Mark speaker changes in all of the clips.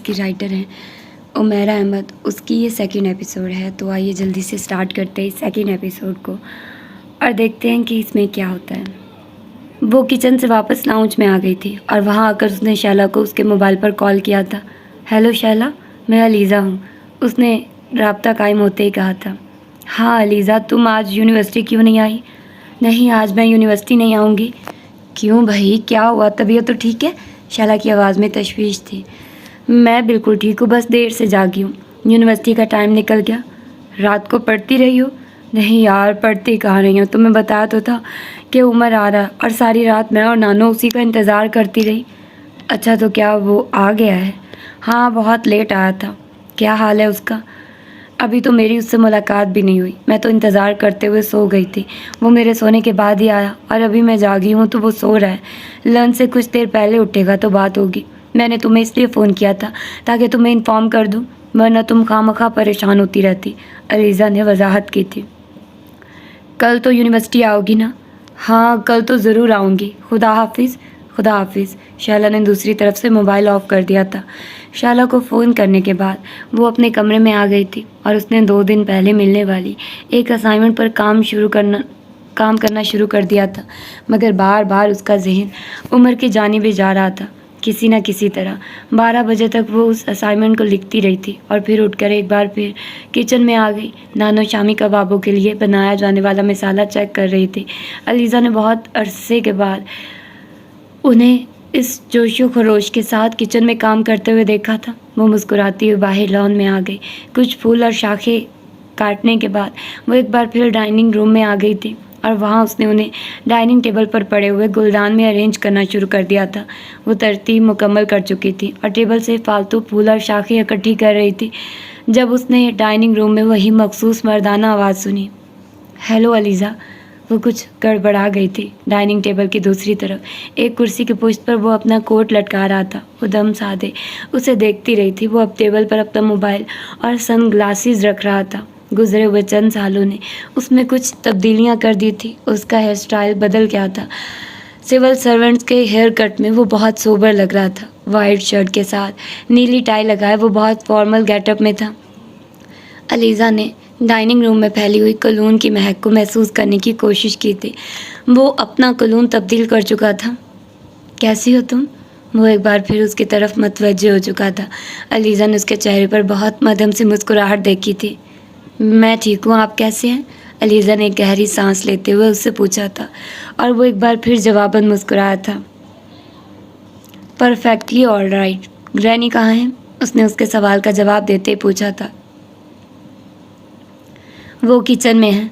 Speaker 1: کی رائٹر ہیں عمیرہ احمد، اس کی یہ سیکنڈ ایپیسوڈ ہے۔ تو آئیے جلدی سے سٹارٹ کرتے ہیں سیکنڈ ایپیسوڈ کو اور دیکھتے ہیں کہ اس میں کیا ہوتا ہے۔ وہ کچن سے واپس لاؤنج میں آ گئی تھی اور وہاں آ کر اس نے شیلا کو اس کے موبائل پر کال کیا تھا۔ ہیلو شیلا، میں علیزہ ہوں، اس نے رابطہ قائم ہوتے ہی کہا تھا۔ ہاں علیزہ، تم آج یونیورسٹی کیوں نہیں آئی؟ نہیں، آج میں یونیورسٹی نہیں آؤں گی۔ کیوں بھائی، کیا ہوا؟ طبیعت تو ٹھیک ہے؟ شیلا کی آواز میں تشویش تھی۔ میں بالکل ٹھیک ہوں، بس دیر سے جاگی ہوں۔ یونیورسٹی کا ٹائم نکل گیا۔ رات کو پڑھتی رہی ہو؟ نہیں یار، پڑھتی کہاں رہی ہوں، تمہیں بتایا تو تھا کہ عمر آ رہا اور ساری رات میں اور نانو اسی کا انتظار کرتی رہی۔ اچھا، تو کیا وہ آ گیا ہے؟ ہاں، بہت لیٹ آیا تھا۔ کیا حال ہے اس کا؟ ابھی تو میری اس سے ملاقات بھی نہیں ہوئی، میں تو انتظار کرتے ہوئے سو گئی تھی۔ وہ میرے سونے کے بعد ہی آیا اور ابھی میں جاگی ہوں تو وہ سو رہا ہے۔ لنچ سے کچھ دیر پہلے اٹھے گا تو بات ہوگی۔ میں نے تمہیں اس لیے فون کیا تھا تاکہ تمہیں انفارم کر دوں، ورنہ تم خواہ پریشان ہوتی رہتی، علیزہ نے وضاحت کی تھی۔ کل تو یونیورسٹی آؤ گی نا؟ ہاں، کل تو ضرور آؤں گی۔ خدا حافظ۔ خدا حافظ۔ شیلا نے دوسری طرف سے موبائل آف کر دیا تھا۔ شیلا کو فون کرنے کے بعد وہ اپنے کمرے میں آ گئی تھی اور اس نے 2 دن پہلے ملنے والی ایک اسائنمنٹ پر کام کرنا شروع کر دیا تھا، مگر بار بار اس کا ذہن عمر کی جانب ہی جا رہا تھا۔ کسی نہ کسی طرح 12 بجے تک وہ اس اسائنمنٹ کو لکھتی رہی تھی اور پھر اٹھ کر ایک بار پھر کچن میں آ گئی۔ نانو شامی کبابوں کے لیے بنایا جانے والا مسالہ چیک کر رہی تھی۔ علیزہ نے بہت عرصے کے بعد انہیں اس جوش و خروش کے ساتھ کچن میں کام کرتے ہوئے دیکھا تھا۔ وہ مسکراتی ہوئی باہر لان میں آ گئی۔ کچھ پھول اور شاخیں کاٹنے کے بعد وہ ایک بار پھر ڈائننگ روم میں آ گئی تھی اور وہاں اس نے انہیں ڈائننگ ٹیبل پر پڑے ہوئے گلدان میں ارینج کرنا شروع کر دیا تھا۔ وہ ترتیب مکمل کر چکی تھی اور ٹیبل سے فالتو پھول اور شاخیں اکٹھی کر رہی تھی جب اس نے ڈائننگ روم میں وہی مخصوص مردانہ آواز سنی۔ ہیلو علیزہ۔ وہ کچھ گڑبڑا گئی تھی۔ ڈائننگ ٹیبل کی دوسری طرف ایک کرسی کی پشت پر وہ اپنا کوٹ لٹکا رہا تھا۔ وہ دم سادے اسے دیکھتی رہی تھی۔ وہ اب ٹیبل پر اپنا موبائل اور سن گلاسز رکھ رہا تھا۔ گزرے ہوئے چند سالوں نے اس میں کچھ تبدیلیاں کر دی تھی۔ اس کا ہیئر سٹائل بدل گیا تھا۔ سول سرونٹس کے ہیئر کٹ میں وہ بہت سوبر لگ رہا تھا۔ وائٹ شرٹ کے ساتھ نیلی ٹائی لگائے وہ بہت فارمل گیٹ اپ میں تھا۔ علیزہ نے ڈائننگ روم میں پھیلی ہوئی کولون کی مہک کو محسوس کرنے کی کوشش کی تھی۔ وہ اپنا کولون تبدیل کر چکا تھا۔ کیسی ہو تم؟ وہ ایک بار پھر اس کی طرف متوجہ ہو چکا تھا۔ علیزہ نے اس کے چہرے پر بہت مدھم سی مسکراہٹ دیکھی تھی۔ میں ٹھیک ہوں، آپ کیسے ہیں؟ علیزہ نے ایک گہری سانس لیتے ہوئے اس سے پوچھا تھا اور وہ ایک بار پھر جواباً مسکرایا تھا۔ Perfectly all right. گرینی کہاں ہے؟ اس نے اس کے سوال کا جواب دیتے پوچھا تھا۔ وہ کچن میں ہے،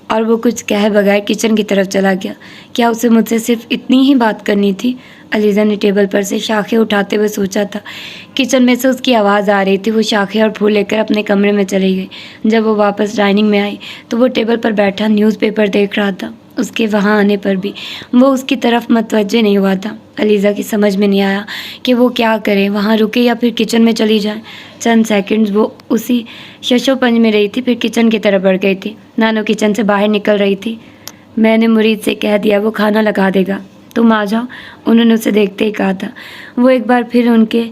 Speaker 1: اور وہ کچھ کہے بغیر کچن کی طرف چلا گیا۔ کیا اسے مجھ سے صرف اتنی ہی بات کرنی تھی؟ علیزہ نے ٹیبل پر سے شاخیں اٹھاتے ہوئے سوچا تھا۔ کچن میں سے اس کی آواز آ رہی تھی۔ وہ شاخیں اور پھول لے کر اپنے کمرے میں چلی گئی۔ جب وہ واپس ڈائننگ میں آئی تو وہ ٹیبل پر بیٹھا نیوز پیپر دیکھ رہا تھا۔ اس کے وہاں آنے پر بھی وہ اس کی طرف متوجہ نہیں ہوا تھا۔ علیزہ کی سمجھ میں نہیں آیا کہ وہ کیا کرے، وہاں رکے یا پھر کچن میں چلی جائے۔ چند سیکنڈز وہ اسی شش و پنج میں رہی تھی، پھر کچن کی طرف بڑھ گئی تھی۔ نانو کچن سے باہر نکل رہی تھی۔ میں نے مرید سے کہہ دیا، وہ کھانا لگا دے گا، تم آ جاؤ، انہوں نے اسے دیکھتے ہی کہا تھا۔ وہ ایک بار پھر ان کے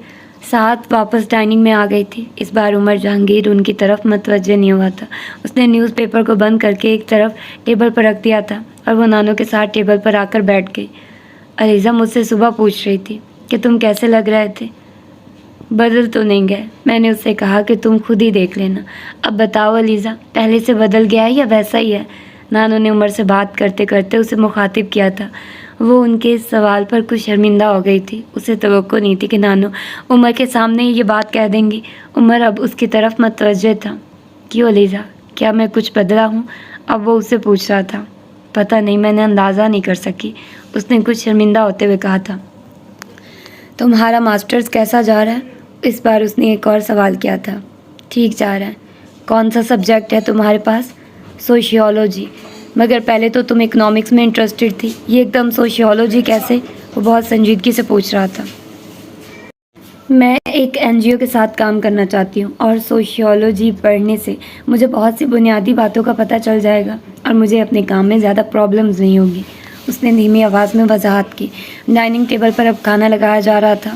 Speaker 1: ساتھ واپس ڈائننگ میں آ گئی تھی۔ اس بار عمر جہانگیر ان کی طرف متوجہ نہیں ہوا تھا۔ اس نے نیوز پیپر کو بند کر کے ایک طرف ٹیبل پر رکھ دیا تھا اور وہ نانو کے ساتھ ٹیبل پر آ کر بیٹھ گئی۔ علیزہ مجھ سے صبح پوچھ رہی تھی کہ تم کیسے لگ رہے تھے۔ بدل تو نہیں گئے، میں نے اس سے کہا کہ تم خود ہی دیکھ لینا۔ اب بتاؤ علیزہ، پہلے سے بدل گیا ہے یا ویسا ہی ہے؟ نانو نے عمر سے بات کرتے کرتے اسے مخاطب کیا تھا۔ وہ ان کے اس سوال پر کچھ شرمندہ ہو گئی تھی۔ اسے توقع نہیں تھی کہ نانو عمر کے سامنے یہ بات کہہ دیں گی۔ عمر اب اس کی طرف متوجہ تھا۔ کیوں علیزہ، کیا میں کچھ بدلا ہوں؟ اب وہ اس سے پوچھ رہا تھا۔ پتہ نہیں، میں نے اندازہ نہیں کر سکی، اس نے کچھ شرمندہ ہوتے ہوئے کہا تھا۔ تمہارا ماسٹرز کیسا جا رہا ہے؟ اس بار اس نے ایک اور سوال کیا تھا۔ ٹھیک جا رہا ہے۔ کون سا سبجیکٹ ہے تمہارے پاس؟ سوشیولوجی۔ مگر پہلے تو تم اکنامکس میں انٹرسٹڈ تھی، یہ ایک دم سوشیولوجی کیسے؟ وہ بہت سنجیدگی سے پوچھ رہا تھا۔ میں ایک NGO کے ساتھ کام کرنا چاہتی ہوں اور سوشیولوجی پڑھنے سے مجھے بہت سی بنیادی باتوں کا پتہ چل جائے گا اور مجھے اپنے کام میں زیادہ پرابلمز نہیں ہوگی، اس نے دھیمی آواز میں وضاحت کی۔ ڈائننگ ٹیبل پر اب کھانا لگایا جا رہا تھا۔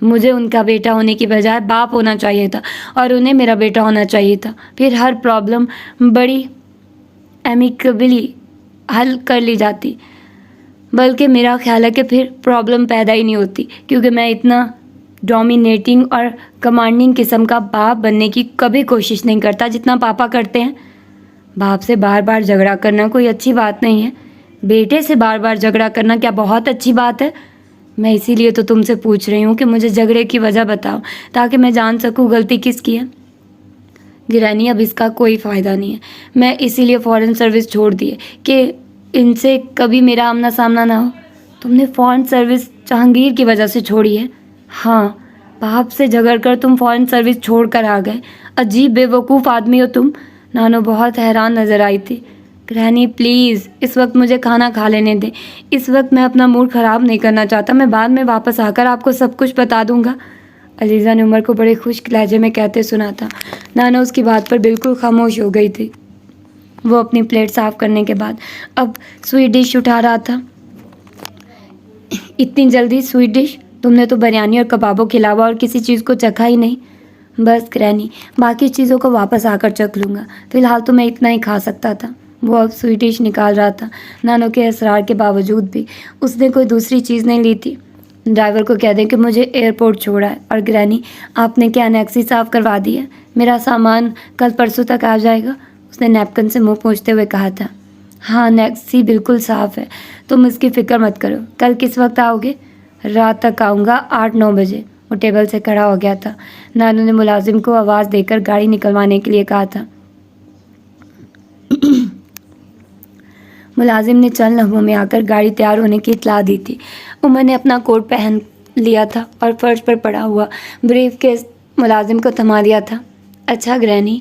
Speaker 1: مجھے ان کا بیٹا ہونے کی بجائے باپ ہونا چاہیے تھا اور انہیں میرا بیٹا ہونا چاہیے تھا. پھر ہر پرابلم بڑی ایمیکیبلی حل کر لی جاتی. بلکہ میرا خیال ہے کہ پھر پرابلم پیدا ہی نہیں ہوتی، کیونکہ میں اتنا ڈومینیٹنگ اور کمانڈنگ قسم کا باپ بننے کی کبھی کوشش نہیں کرتا جتنا پاپا کرتے ہیں. باپ سے بار بار جھگڑا کرنا کوئی اچھی بات نہیں ہے. بیٹے سے بار بار جھگڑا کرنا کیا بہت اچھی بات ہے؟ میں اسی لیے تو تم سے پوچھ رہی ہوں کہ مجھے جھگڑے کی وجہ بتاؤ تاکہ میں جان سکوں غلطی کس کی ہے. گرانی اب اس کا کوئی فائدہ نہیں ہے. میں اسی لیے فورن سروس چھوڑ دی ہے کہ ان سے کبھی میرا آمنا سامنا نہ ہو. تم نے فورن سروس جہانگیر کی وجہ سے چھوڑی ہے؟ ہاں، باپ سے جھگڑ کر تم فورن سروس چھوڑ کر آ گئے. عجیب بے وقوف آدمی ہو تم. نانو بہت حیران نظر آئی تھی. گرہنی پلیز اس وقت مجھے کھانا کھا لینے دیں. اس وقت میں اپنا موڈ خراب نہیں کرنا چاہتا. میں بعد میں واپس آ کر آپ کو سب کچھ بتا دوں گا. علیزہ نے عمر کو بڑے خشک لہجے میں کہتے سنا تھا. نانو اس کی بات پر بالکل خاموش ہو گئی تھی. وہ اپنی پلیٹ صاف کرنے کے بعد اب سویٹ ڈش اٹھا رہا تھا. اتنی جلدی سویٹ ڈش؟ تم نے تو بریانی اور کبابوں کے علاوہ اور کسی چیز کو چکھا ہی نہیں. بس گرینی، باقی چیزوں کو واپس آ کر چکھ لوں گا. فی الحال تو میں اتنا ہی کھا سکتا تھا. وہ اب سویٹ ڈش نکال رہا تھا. نانو کے اصرار کے باوجود بھی اس نے کوئی دوسری چیز نہیں لی تھی. ڈرائیور کو کہہ دیں کہ مجھے ایئرپورٹ چھوڑا ہے. اور گرینی، آپ نے کیا انیکسی صاف کروا دی ہے؟ میرا سامان کل پرسوں تک آ جائے گا؟ اس نے نیپکن سے منہ پوچھتے ہوئے کہا تھا. ہاں، نیکسی بالکل صاف ہے. تم اس کی فکر مت کرو. کل کس وقت آؤ گے؟ رات تک آؤں گا، 8-9 بجے. وہ ٹیبل سے کھڑا ہو گیا تھا. نانو نے ملازم کو آواز دے کر گاڑی نکلوانے کے لیے کہا تھا. ملازم نے چند لمحوں میں آ کر گاڑی تیار ہونے کی اطلاع دی تھی. عمر نے اپنا کوٹ پہن لیا تھا اور فرش پر پڑا ہوا بریف کیس ملازم کو تھما دیا تھا. اچھا گرینی،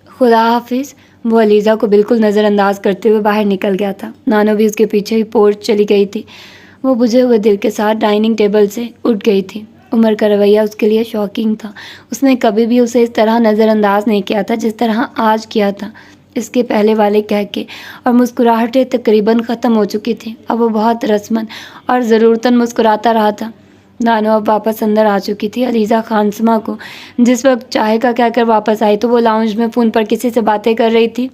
Speaker 1: خدا حافظ. وہ علیزہ کو بالکل نظر انداز کرتے ہوئے باہر نکل گیا تھا. نانو بھی اس کے پیچھے ہی پورچ چلی گئی تھی. وہ بجھے ہوئے دل کے ساتھ ڈائننگ ٹیبل سے اٹھ گئی تھی. عمر کا رویہ اس کے لیے شاکنگ تھا. اس نے کبھی بھی اسے اس طرح نظر انداز نہیں کیا تھا جس طرح آج کیا تھا. اس کے پہلے والے کہہ کے اور مسکراہٹیں تقریباً ختم ہو چکی تھیں. اب وہ بہت رسماً اور ضرورتاً مسکراتا رہا تھا. نانو اب واپس اندر آ چکی تھی. علیزہ خانسما کو جس وقت چائے کا کہہ کر واپس آئی تو وہ لاؤنج میں فون پر کسی سے باتیں کر رہی تھی.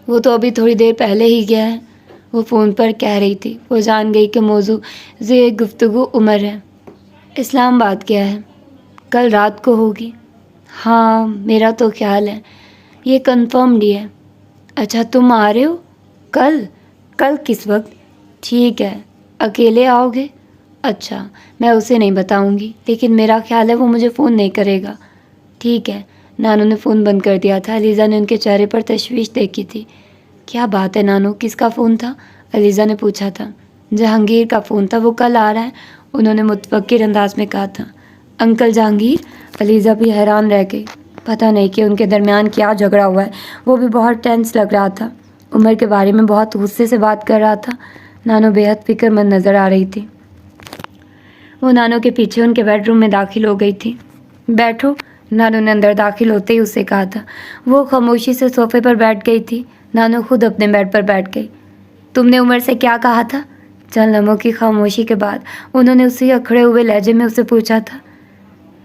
Speaker 1: وہ تو ابھی تھوڑی دیر پہلے ہی گیا ہے، وہ فون پر کہہ رہی تھی. وہ جان گئی کہ موضوع زیر گفتگو عمر ہے. اسلام آباد کیا ہے؟ کل رات کو ہوگی. ہاں، میرا تو خیال ہے یہ کنفرمڈ ہی ہے. اچھا، تم آ رہے ہو کل؟ کل کس وقت؟ ٹھیک ہے. اکیلے آؤ گے؟ اچھا، میں اسے نہیں بتاؤں گی، لیکن میرا خیال ہے وہ مجھے فون نہیں کرے گا. ٹھیک ہے. نانو نے فون بند کر دیا تھا. علیزہ نے ان کے چہرے پر تشویش دیکھی تھی. کیا بات ہے نانو، کس کا فون تھا؟ علیزہ نے پوچھا تھا. جہانگیر کا فون تھا، وہ کل آ رہا ہے، انہوں نے متفکر انداز میں کہا تھا. انکل جہانگیر؟ علیزہ بھی حیران رہ گئی. پتہ نہیں کہ ان کے درمیان کیا جھگڑا ہوا ہے. وہ بھی بہت ٹینس لگ رہا تھا. عمر کے بارے میں بہت غصے سے بات کر رہا تھا. نانو بے حد فکر مند نظر آ رہی تھی. وہ نانو کے پیچھے ان کے بیڈ روم میں داخل ہو گئی تھی. بیٹھو. نانو نے اندر داخل ہوتے ہی اسے کہا تھا. وہ خاموشی سے صوفے پر بیٹھ گئی تھی. نانو خود اپنے بیڈ پر بیٹھ گئی. تم نے عمر سے کیا کہا تھا؟ چند لمحوں کی خاموشی کے بعد انہوں نے اسی اکھڑے ہوئے لہجے میں اسے پوچھا تھا.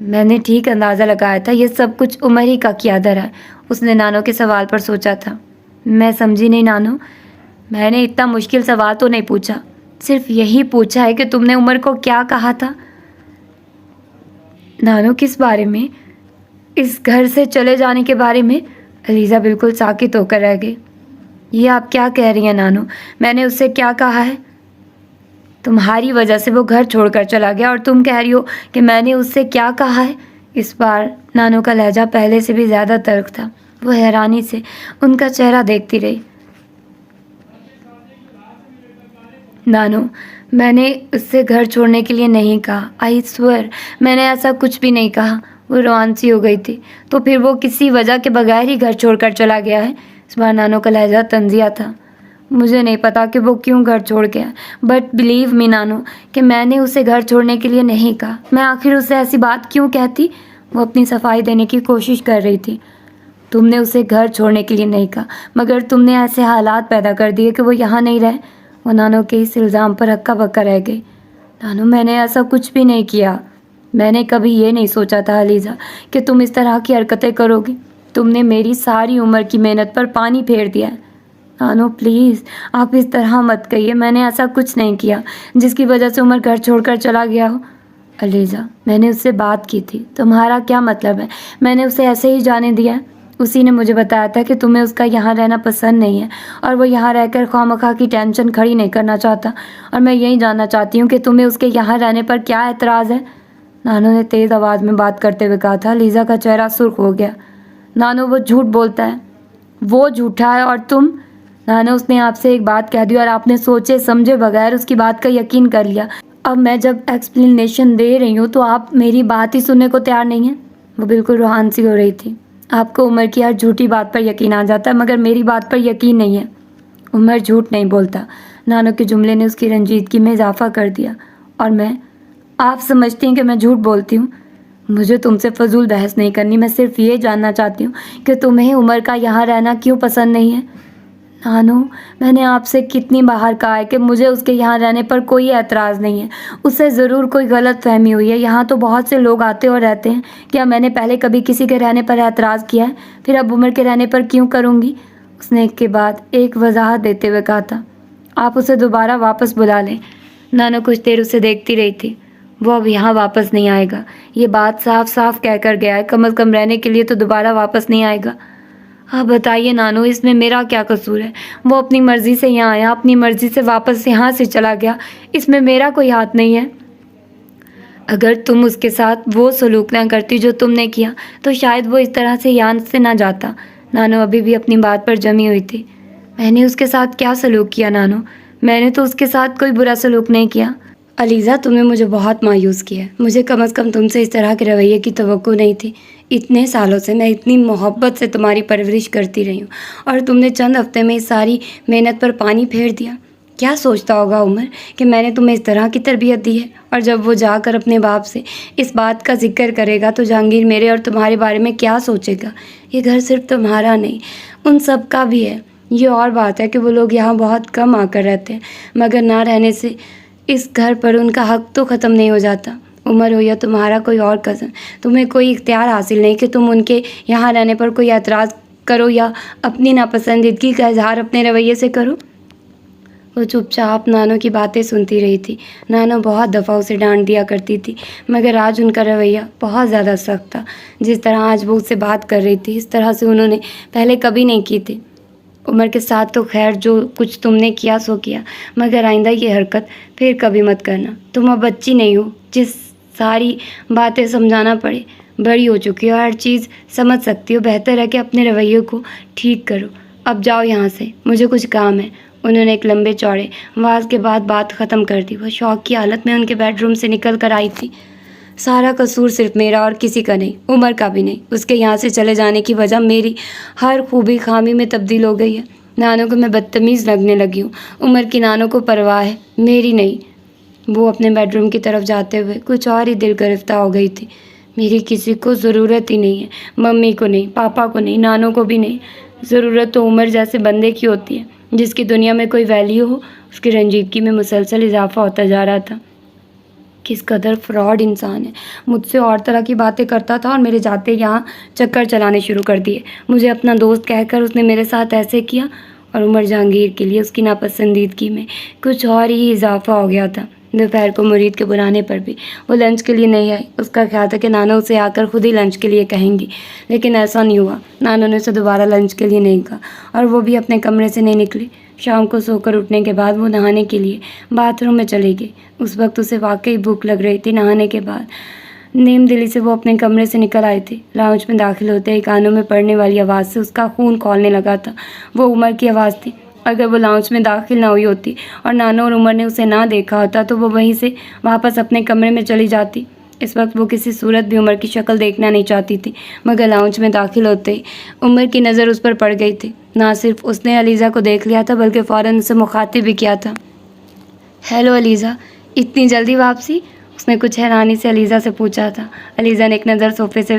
Speaker 1: میں نے ٹھیک اندازہ لگایا تھا یہ سب کچھ عمر ہی کا کیا دھرا ہے. اس نے نانو کے سوال پر سوچا تھا. میں سمجھی نہیں نانو. میں نے اتنا مشکل سوال تو نہیں پوچھا، صرف یہی پوچھا ہے کہ تم نے عمر کو کیا کہا تھا. نانو کس بارے میں؟ اس گھر سے چلے جانے کے بارے میں. علیزہ بالکل ساکت ہو کر رہ گئی. یہ آپ کیا کہہ رہی ہیں نانو؟ میں نے اس سے کیا کہا ہے؟ تمہاری وجہ سے وہ گھر چھوڑ کر چلا گیا اور تم کہہ رہی ہو کہ میں نے اس سے کیا کہا ہے. اس بار نانو کا لہجہ پہلے سے بھی زیادہ تلخ تھا. وہ حیرانی سے ان کا چہرہ دیکھتی رہی. نانو، میں نے اس سے گھر چھوڑنے کے لیے نہیں کہا. آئی سوئر میں نے ایسا کچھ بھی نہیں کہا. وہ روان سی ہو گئی تھی. تو پھر وہ کسی وجہ کے بغیر ہی گھر چھوڑ کر چلا گیا ہے. اس بار نانو کا لہجہ طنزیہ تھا. مجھے نہیں پتا کہ وہ کیوں گھر چھوڑ گیا، بٹ بلیو می نانو کہ میں نے اسے گھر چھوڑنے کے لیے نہیں کہا. میں آخر اسے ایسی بات کیوں کہتی؟ وہ اپنی صفائی دینے کی کوشش کر رہی تھی. تم نے اسے گھر چھوڑنے کے لیے نہیں کہا، مگر تم نے ایسے حالات پیدا کر دیے کہ وہ یہاں نہیں رہے. وہ نانو کے اس الزام پر ہکا بکا رہ گئی. نانو، میں نے ایسا کچھ بھی نہیں کیا. میں نے کبھی یہ نہیں سوچا تھا علیزہ کہ تم اس طرح کی حرکتیں کرو گی. تم نے میری ساری عمر کی محنت پر پانی پھیر دیا ہے. نانو پلیز آپ اس طرح مت کہیے. میں نے ایسا کچھ نہیں کیا جس کی وجہ سے عمر گھر چھوڑ کر چلا گیا ہو. علیزہ میں نے اس سے بات کی تھی. تمہارا کیا مطلب ہے؟ میں نے اسے ایسے ہی جانے دیا. اسی نے مجھے بتایا تھا کہ تمہیں اس کا یہاں رہنا پسند نہیں ہے اور وہ یہاں رہ کر خواہ مخواہ کی ٹینشن کھڑی نہیں کرنا چاہتا. اور میں یہی جاننا چاہتی ہوں کہ تمہیں اس کے یہاں رہنے پر کیا اعتراض ہے. نانو نے تیز آواز میں بات کرتے ہوئے کہا تھا. علیزہ کا چہرہ سرخ ہو گیا. نانو وہ جھوٹ بولتا ہے. وہ جھوٹا ہے اور تم. نانو اس نے آپ سے ایک بات کہہ دی اور آپ نے سوچے سمجھے بغیر اس کی بات کا یقین کر لیا. اب میں جب ایکسپلینیشن دے رہی ہوں تو آپ میری بات ہی سننے کو تیار نہیں ہیں. وہ بالکل روحان سی ہو رہی تھی. آپ کو عمر کی ہر جھوٹی بات پر یقین آ جاتا ہے مگر میری بات پر یقین نہیں ہے. عمر جھوٹ نہیں بولتا. نانو کے جملے نے اس کی رنجیدگی میں اضافہ کر دیا. اور آپ سمجھتی ہیں کہ میں جھوٹ بولتی ہوں. مجھے تم سے فضول بحث نہیں کرنی. میں صرف یہ جاننا چاہتی ہوں کہ تمہیں عمر کا یہاں رہنا کیوں پسند نہیں ہے. نانو میں نے آپ سے کتنی بار کہا ہے کہ مجھے اس کے یہاں رہنے پر کوئی اعتراض نہیں ہے. اس سے ضرور کوئی غلط فہمی ہوئی ہے. یہاں تو بہت سے لوگ آتے اور رہتے ہیں. کیا میں نے پہلے کبھی کسی کے رہنے پر اعتراض کیا ہے؟ پھر اب عمر کے رہنے پر کیوں کروں گی؟ اس نے ایک کے بعد ایک وضاحت دیتے ہوئے کہا تھا. آپ اسے دوبارہ واپس بلا لیں. نانو کچھ دیر اسے دیکھتی رہی تھی. وہ اب یہاں واپس نہیں آئے گا. یہ بات صاف صاف کہہ کر گیا ہے. کم از کم رہنے کے لیے تو دوبارہ واپس نہیں آئے گا. آپ بتائیے نانو اس میں میرا کیا قصور ہے؟ وہ اپنی مرضی سے یہاں آیا, اپنی مرضی سے واپس یہاں سے چلا گیا. اس میں میرا کوئی ہاتھ نہیں ہے. اگر تم اس کے ساتھ وہ سلوک نہ کرتی جو تم نے کیا تو شاید وہ اس طرح سے یہاں سے نہ جاتا. نانو ابھی بھی اپنی بات پر جمی ہوئی تھی. میں نے اس کے ساتھ کیا سلوک کیا نانو؟ میں نے تو اس کے ساتھ کوئی برا سلوک نہیں کیا. علیزہ تم نے مجھے بہت مایوس کیا ہے. مجھے کم از کم تم سے اس طرح کے رویے کی توقع نہیں تھی. اتنے سالوں سے میں اتنی محبت سے تمہاری پرورش کرتی رہی ہوں اور تم نے چند ہفتے میں اس ساری محنت پر پانی پھیر دیا. کیا سوچتا ہوگا عمر کہ میں نے تمہیں اس طرح کی تربیت دی ہے؟ اور جب وہ جا کر اپنے باپ سے اس بات کا ذکر کرے گا تو جہانگیر میرے اور تمہارے بارے میں کیا سوچے گا؟ یہ گھر صرف تمہارا نہیں ان سب کا بھی ہے. یہ اور بات ہے کہ وہ لوگ یہاں بہت کم آ کر رہتے ہیں مگر نہ رہنے سے اس گھر پر ان کا حق تو ختم نہیں ہو جاتا. عمر ہو یا تمہارا کوئی اور کزن, تمہیں کوئی اختیار حاصل نہیں کہ تم ان کے یہاں رہنے پر کوئی اعتراض کرو یا اپنی ناپسندیدگی کا اظہار اپنے رویے سے کرو. وہ چپ چاپ نانو کی باتیں سنتی رہی تھی. نانو بہت دفعہ اسے ڈانٹ دیا کرتی تھی مگر آج ان کا رویہ بہت زیادہ سخت تھا. جس طرح آج وہ اس سے بات کر رہی تھی اس طرح سے انہوں نے پہلے کبھی نہیں کی تھی. عمر کے ساتھ تو خیر جو کچھ تم نے کیا سو کیا مگر آئندہ یہ حرکت پھر کبھی مت کرنا. تم اب بچی نہیں ہو جس ساری باتیں سمجھانا پڑے. بڑی ہو چکی ہو, ہر چیز سمجھ سکتی ہو. بہتر ہے کہ اپنے رویے کو ٹھیک کرو. اب جاؤ یہاں سے, مجھے کچھ کام ہے. انہوں نے ایک لمبے چوڑے آواز کے بعد بات ختم کر دی. وہ شوق کی حالت میں ان کے بیڈ روم سے نکل کر آئی تھی. سارا قصور صرف میرا اور کسی کا نہیں, عمر کا بھی نہیں. اس کے یہاں سے چلے جانے کی وجہ میری ہر خوبی خامی میں تبدیل ہو گئی ہے. نانو کو میں بدتمیز لگنے لگی ہوں. عمر کی نانو کو پرواہ ہے, میری نہیں. وہ اپنے بیڈ روم کی طرف جاتے ہوئے کچھ اور ہی دل گرفتہ ہو گئی تھی. میری کسی کو ضرورت ہی نہیں ہے. ممی کو نہیں, پاپا کو نہیں, نانو کو بھی نہیں. ضرورت تو عمر جیسے بندے کی ہوتی ہے جس کی دنیا میں کوئی ویلیو ہو. اس کی رنجیدگی میں مسلسل اضافہ ہوتا جا رہا تھا. کس قدر فراڈ انسان ہے. مجھ سے اور طرح کی باتیں کرتا تھا اور میرے جاتے یہاں چکر چلانے شروع کر دیے. مجھے اپنا دوست کہہ کر اس نے میرے ساتھ ایسے کیا. اور عمر جہانگیر کے لیے اس کی ناپسندیدگی میں کچھ اور ہی اضافہ ہو گیا تھا. دوپہر کو مرید کے بلانے پر بھی وہ لنچ کے لیے نہیں آئی. اس کا خیال تھا کہ نانو اسے آ کر خود ہی لنچ کے لیے کہیں گی لیکن ایسا نہیں ہوا. نانو نے اسے دوبارہ لنچ کے لیے نہیں کہا اور وہ بھی اپنے کمرے سے نہیں نکلی. شام کو سو کر اٹھنے کے بعد وہ نہانے کے لیے باتھ روم میں چلی گئی. اس وقت اسے واقعی بھوک لگ رہی تھی. نہانے کے بعد نیم دلی سے وہ اپنے کمرے سے نکل آئی تھی. لاؤنج میں داخل ہوتے ہی کانوں میں پڑنے والی آواز سے اس کا خون کھولنے لگا تھا. وہ عمر کی آواز تھی. اگر وہ لاؤنج میں داخل نہ ہوئی ہوتی اور نانو اور عمر نے اسے نہ دیکھا ہوتا تو وہ وہیں سے واپس اپنے کمرے میں چلی جاتی. اس وقت وہ کسی صورت بھی عمر کی شکل دیکھنا نہیں چاہتی تھی مگر لاؤنج میں داخل ہوتے ہی عمر کی نظر اس پر پڑ گئی تھی. نہ صرف اس نے علیزہ کو دیکھ لیا تھا بلکہ فوراً اسے مخاطب بھی کیا تھا. ہیلو علیزہ, اتنی جلدی واپسی؟ اس نے کچھ حیرانی سے علیزہ سے پوچھا تھا. علیزہ نے ایک نظر صوفے سے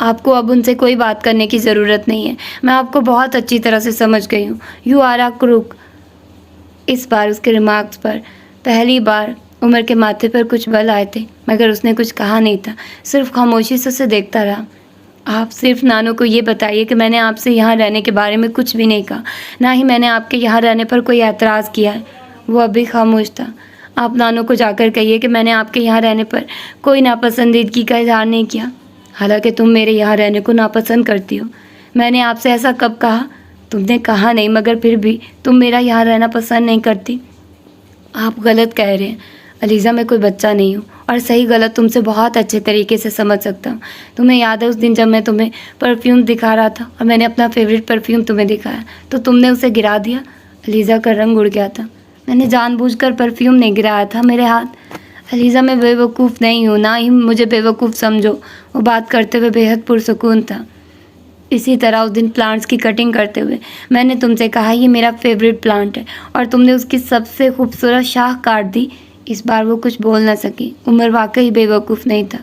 Speaker 1: آپ کو اب ان سے کوئی بات کرنے کی ضرورت نہیں ہے. میں آپ کو بہت اچھی طرح سے سمجھ گئی ہوں. یو آر اے کروک. اس بار اس کے ریمارکس پر پہلی بار عمر کے ماتھے پر کچھ بل آئے تھے، مگر اس نے کچھ کہا نہیں تھا، صرف خاموشی سے اسے دیکھتا رہا. آپ صرف نانو کو یہ بتائیے کہ میں نے آپ سے یہاں رہنے کے بارے میں کچھ بھی نہیں کہا، نہ ہی میں نے آپ کے یہاں رہنے پر کوئی اعتراض کیا ہے. وہ اب بھی خاموش تھا. آپ نانو کو جا کر کہیے کہ میں نے آپ کے یہاں رہنے پر کوئی ناپسندیدگی کا اظہار نہیں کیا، حالانکہ تم میرے یہاں رہنے کو ناپسند کرتی ہو. میں نے آپ سے ایسا کب کہا؟ تم نے کہا نہیں، مگر پھر بھی تم میرا یہاں رہنا پسند نہیں کرتی. آپ غلط کہہ رہے ہیں علیزہ، میں کوئی بچہ نہیں ہوں اور صحیح غلط تم سے بہت اچھے طریقے سے سمجھ سکتا ہوں. تمہیں یاد ہے اس دن جب میں تمہیں پرفیوم دکھا رہا تھا اور میں نے اپنا فیوریٹ پرفیوم تمہیں دکھایا تو تم نے اسے گرا دیا؟ علیزہ کا رنگ اڑ گیا تھا. میں نے جان بوجھ کر پرفیوم نہیں گرایا تھا، میرے ہاتھ. علیزہ میں بے وقوف نہیں ہوں، نہ ہی مجھے بے وقوف سمجھو. وہ بات کرتے ہوئے بے حد پرسکون تھا. اسی طرح اس دن پلانٹس کی کٹنگ کرتے ہوئے میں نے تم سے کہا یہ میرا فیوریٹ پلانٹ ہے اور تم نے اس کی سب سے خوبصورت شاخ کاٹ دی. اس بار وہ کچھ بول نہ سکی. عمر واقعی بے وقوف نہیں تھا.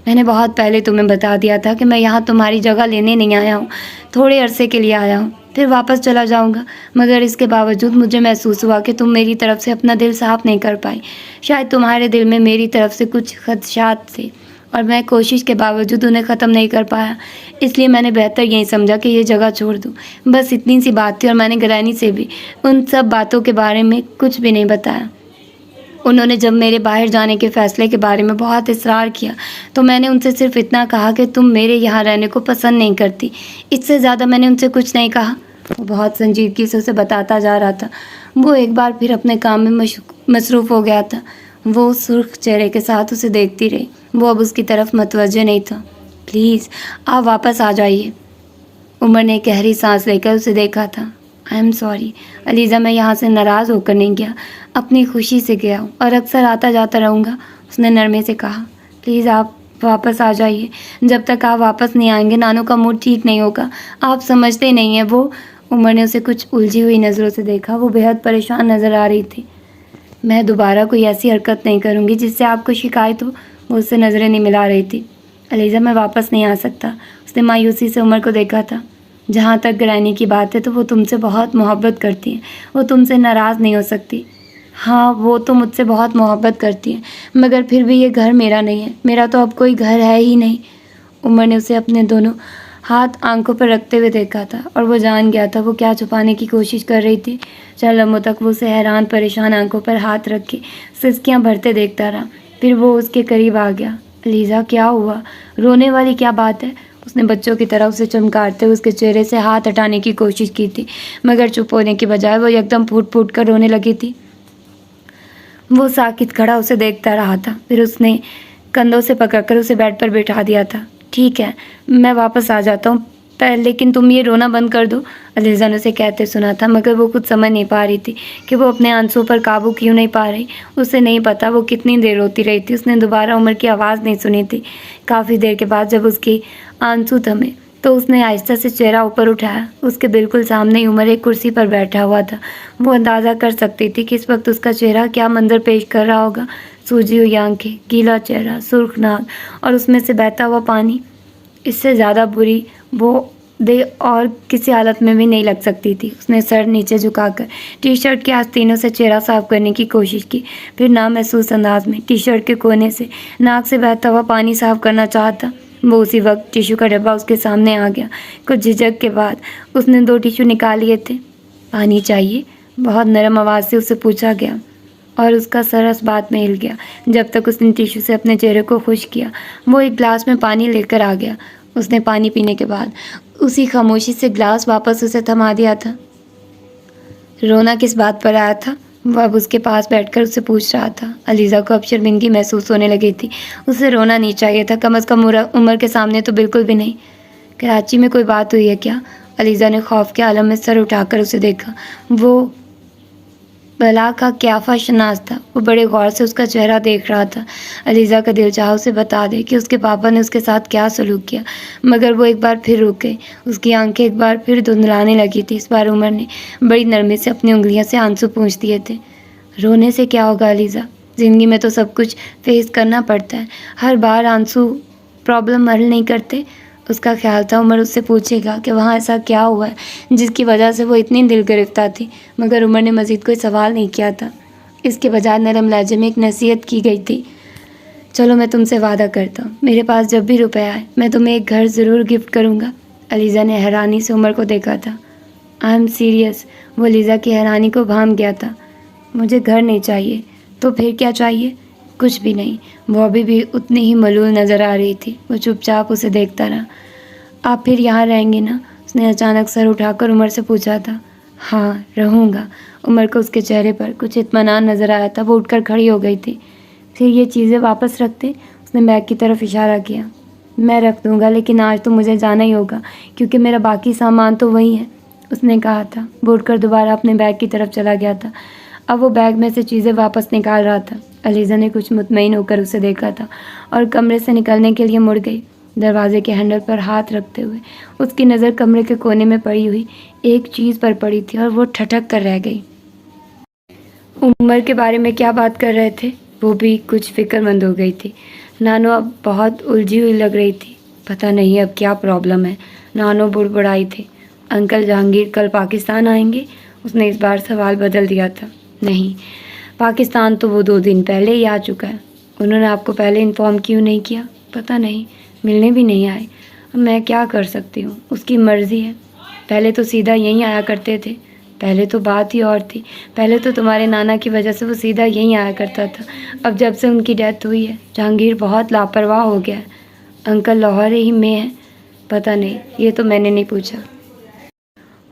Speaker 1: میں نے بہت پہلے تمہیں بتا دیا تھا کہ میں یہاں تمہاری جگہ لینے نہیں آیا ہوں، تھوڑے عرصے کے لیے آیا ہوں، پھر واپس چلا جاؤں گا. مگر اس کے باوجود مجھے محسوس ہوا کہ تم میری طرف سے اپنا دل صاف نہیں کر پائی. شاید تمہارے دل میں میری طرف سے کچھ خدشات تھے اور میں کوشش کے باوجود انہیں ختم نہیں کر پایا. اس لیے میں نے بہتر یہی سمجھا کہ یہ جگہ چھوڑ دوں. بس اتنی سی بات تھی اور میں نے گرانی سے بھی ان سب باتوں کے بارے میں کچھ بھی نہیں بتایا. انہوں نے جب میرے باہر جانے کے فیصلے کے بارے میں بہت اصرار کیا تو میں نے ان سے صرف اتنا کہا کہ تم میرے یہاں رہنے کو پسند نہیں کرتی. اس سے زیادہ میں نے ان سے کچھ نہیں کہا. وہ بہت سنجیدگی سے اسے بتاتا جا رہا تھا. وہ ایک بار پھر اپنے کام میں مصروف ہو گیا تھا. وہ سرخ چہرے کے ساتھ اسے دیکھتی رہی. وہ اب اس کی طرف متوجہ نہیں تھا. پلیز آپ واپس آ جائیے. عمر نے گہری سانس لے کر اسے دیکھا تھا. آئی ایم سوری علیزہ، میں یہاں سے ناراض ہو کر نہیں گیا، اپنی خوشی سے گیا ہوں اور اکثر آتا جاتا رہوں گا. اس نے نرمے سے کہا. پلیز آپ واپس آ جائیے. جب تک آپ واپس نہیں آئیں گے نانو کا موڈ ٹھیک نہیں ہوگا. آپ سمجھتے نہیں ہیں وہ. عمر نے اسے کچھ الجھی ہوئی نظروں سے دیکھا. وہ بے حد پریشان نظر آ رہی تھی. میں دوبارہ کوئی ایسی حرکت نہیں کروں گی جس سے آپ کو شکایت ہو. وہ اس سے نظریں نہیں ملا رہی تھی. علیزہ میں واپس نہیں آ سکتا. اس نے مایوسی سے عمر کو دیکھا تھا. جہاں تک گرانی کی بات ہے تو وہ تم سے بہت محبت کرتی ہیں، وہ تم سے ناراض نہیں ہو سکتی. ہاں وہ تو مجھ سے بہت محبت کرتی ہیں، مگر پھر بھی یہ گھر میرا نہیں ہے. میرا تو اب کوئی گھر ہے ہی نہیں. عمر نے اسے اپنے دونوں ہاتھ آنکھوں پر رکھتے ہوئے دیکھا تھا اور وہ جان گیا تھا وہ کیا چھپانے کی کوشش کر رہی تھی. چند لمحوں تک وہ اسے حیران پریشان آنکھوں پر ہاتھ رکھ کے سسکیاں بھرتے دیکھتا رہا. پھر وہ اس کے قریب آ گیا. علیزہ کیا ہوا؟ رونے والی کیا بات ہے؟ اس نے بچوں کی طرح اسے چمکارتے ہوئے اس کے چہرے سے ہاتھ ہٹانے کی کوشش کی تھی، مگر چپ ہونے کی بجائے وہ یکدم پھوٹ پھوٹ کر رونے لگی تھی. وہ ساکت کھڑا اسے دیکھتا رہا تھا. پھر اس نے کندھوں سے پکڑ کر اسے بیڈ پر بٹھا دیا تھا. ٹھیک ہے میں واپس آ جاتا ہوں، لیکن تم یہ رونا بند کر دو. علیزہ نے اسے کہتے سنا تھا، مگر وہ خود سمجھ نہیں پا رہی تھی کہ وہ اپنے آنسوں پر قابو کیوں نہیں پا رہی. اسے نہیں پتا وہ کتنی دیر روتی رہی تھی. اس نے دوبارہ عمر کی آواز نہیں سنی تھی. کافی دیر کے بعد جب اس کی آنسو تھمے تو اس نے آہستہ سے چہرہ اوپر اٹھایا. اس کے بالکل سامنے ہی عمر ایک کرسی پر بیٹھا ہوا تھا. وہ اندازہ کر سکتی تھی کہ اس وقت اس کا چہرہ کیا منظر پیش کر رہا ہوگا. سوجی ہوئی آنکھیں، گیلا چہرہ، سرخ ناک اور اس میں سے بہتا ہوا پانی. اس سے زیادہ بری وہ دے اور کسی حالت میں بھی نہیں لگ سکتی تھی. اس نے سر نیچے جھکا کر ٹی شرٹ کے آستینوں سے چہرہ صاف کرنے کی کوشش کی. پھر نامحسوس انداز میں ٹی شرٹ کے کونے سے ناک سے بہتا ہوا پانی صاف کرنا چاہتا. وہ اسی وقت ٹیشو کا ڈبہ اس کے سامنے آ گیا. کچھ جھجک کے بعد اس نے 2 ٹیشو نکال لیے تھے. پانی چاہیے؟ بہت نرم آواز سے اسے پوچھا گیا اور اس کا سر اس بات میں ہل گیا. جب تک اس نے ٹیشو سے اپنے چہرے کو خشک کیا وہ ایک گلاس میں پانی لے کر آ گیا. اس نے پانی پینے کے بعد اسی خاموشی سے گلاس واپس اسے تھما دیا تھا. رونا کس بات پر آیا تھا؟ وہ اب اس کے پاس بیٹھ کر اسے پوچھ رہا تھا. علیزہ کو اب شرمندگی محسوس ہونے لگی تھی. اسے رونا نہیں چاہیے تھا، کم از کم عمر کے سامنے تو بالکل بھی نہیں. کراچی میں کوئی بات ہوئی ہے کیا؟ علیزہ نے خوف کے عالم میں سر اٹھا کر اسے دیکھا. وہ بلا کا قیافہ شناس تھا. وہ بڑے غور سے اس کا چہرہ دیکھ رہا تھا. علیزہ کا دل چاہا اسے بتا دے کہ اس کے پاپا نے اس کے ساتھ کیا سلوک کیا، مگر وہ ایک بار پھر رک گئی. اس کی آنکھیں ایک بار پھر دھندلانے لگی تھی. اس بار عمر نے بڑی نرمی سے اپنی انگلیاں سے آنسو پونچھ دیے تھے. رونے سے کیا ہوگا علیزہ؟ زندگی میں تو سب کچھ فیس کرنا پڑتا ہے. ہر بار آنسو پرابلم حل نہیں کرتے. اس کا خیال تھا عمر اس سے پوچھے گا کہ وہاں ایسا کیا ہوا ہے جس کی وجہ سے وہ اتنی دل گرفتہ تھی، مگر عمر نے مزید کوئی سوال نہیں کیا تھا۔ اس کے بجائے نرم لہجے میں ایک نصیحت کی گئی تھی، چلو میں تم سے وعدہ کرتا ہوں، میرے پاس جب بھی روپے آئے میں تمہیں ایک گھر ضرور گفٹ کروں گا۔ علیزہ نے حیرانی سے عمر کو دیکھا تھا۔ آئی ایم سیریس، وہ علیزہ کی حیرانی کو بھانپ گیا تھا۔ مجھے گھر نہیں چاہیے، تو پھر کیا چاہیے؟ کچھ بھی نہیں۔ وہ ابھی بھی اتنی ہی ملول نظر آ رہی تھی۔ وہ چپ چاپ اسے دیکھتا رہا۔ آپ پھر یہاں رہیں گے نا؟ اس نے اچانک سر اٹھا کر عمر سے پوچھا تھا۔ ہاں رہوں گا۔ عمر کو اس کے چہرے پر کچھ اطمینان نظر آیا تھا۔ وہ اٹھ کر کھڑی ہو گئی تھی۔ پھر یہ چیزیں واپس رکھ دے؟ اس نے بیگ کی طرف اشارہ کیا۔ میں رکھ دوں گا، لیکن آج تو مجھے جانا ہی ہوگا کیونکہ میرا باقی سامان تو وہی ہے، اس نے کہا تھا۔ وہ اٹھ کر دوبارہ اپنے بیگ کی طرف چلا گیا تھا۔ اب وہ بیگ میں سے چیزیں واپس نکال رہا تھا۔ علیزہ نے کچھ مطمئن ہو کر اسے دیکھا تھا اور کمرے سے نکلنے کے لیے مڑ گئی، دروازے کے ہینڈل پر ہاتھ رکھتے ہوئے۔ اس کی نظر کمرے کے کونے میں پڑی ہوئی ایک چیز پر پڑی تھی اور وہ ٹھٹک کر رہ گئی۔ عمر کے بارے میں کیا بات کر رہے تھے؟ وہ بھی کچھ فکر مند ہو گئی تھی۔ نانو اب بہت الجھی ہوئی لگ رہی تھی۔ پتہ نہیں اب کیا پرابلم ہے، نانو بڑبڑائی تھی۔ انکل جہانگیر کل پاکستان آئیں گے؟ اس نے اس بار سوال بدل دیا تھا۔ نہیں، پاکستان تو وہ 2 دن پہلے ہی آ چکا ہے۔ انہوں نے آپ کو پہلے انفارم کیوں نہیں کیا؟ پتہ نہیں، ملنے بھی نہیں آئے۔ اب میں کیا کر سکتی ہوں، اس کی مرضی ہے۔ پہلے تو سیدھا یہیں آیا کرتے تھے۔ پہلے تو بات ہی اور تھی، پہلے تو تمہارے نانا کی وجہ سے وہ سیدھا یہیں آیا کرتا تھا۔ اب جب سے ان کی ڈیتھ ہوئی ہے جہانگیر بہت لاپرواہ ہو گیا ہے۔ انکل لاہور ہی میں ہیں؟ پتہ نہیں، یہ تو میں نے نہیں پوچھا۔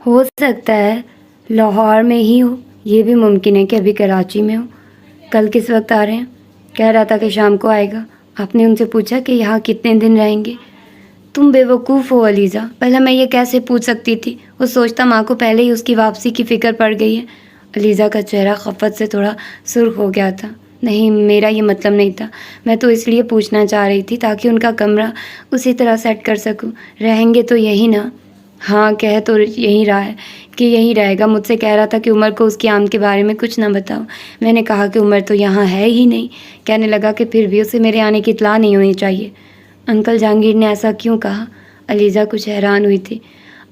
Speaker 1: ہو سکتا ہے لاہور میں ہی ہو، یہ بھی ممکن ہے کہ ابھی کراچی میں ہو۔ کل کس وقت آ رہے ہیں؟ کہہ رہا تھا کہ شام کو آئے گا۔ آپ نے ان سے پوچھا کہ یہاں کتنے دن رہیں گے؟ تم بے وقوف ہو علیزہ، پہلے میں یہ کیسے پوچھ سکتی تھی؟ وہ سوچتا ماں کو پہلے ہی اس کی واپسی کی فکر پڑ گئی ہے۔ علیزہ کا چہرہ خفت سے تھوڑا سرخ ہو گیا تھا۔ نہیں، میرا یہ مطلب نہیں تھا، میں تو اس لیے پوچھنا چاہ رہی تھی تاکہ ان کا کمرہ اسی طرح سیٹ کر سکوں۔ رہیں گے تو یہی نا؟ ہاں، کہہ تو یہی رہا ہے کہ یہی رہے گا۔ مجھ سے کہہ رہا تھا کہ عمر کو اس کی آمد کے بارے میں کچھ نہ بتاؤ۔ میں نے کہا کہ عمر تو یہاں ہے ہی نہیں۔ کہنے لگا کہ پھر بھی اسے میرے آنے کی اطلاع نہیں ہونی چاہیے۔ انکل جہانگیر نے ایسا کیوں کہا؟ علیزہ کچھ حیران ہوئی تھی۔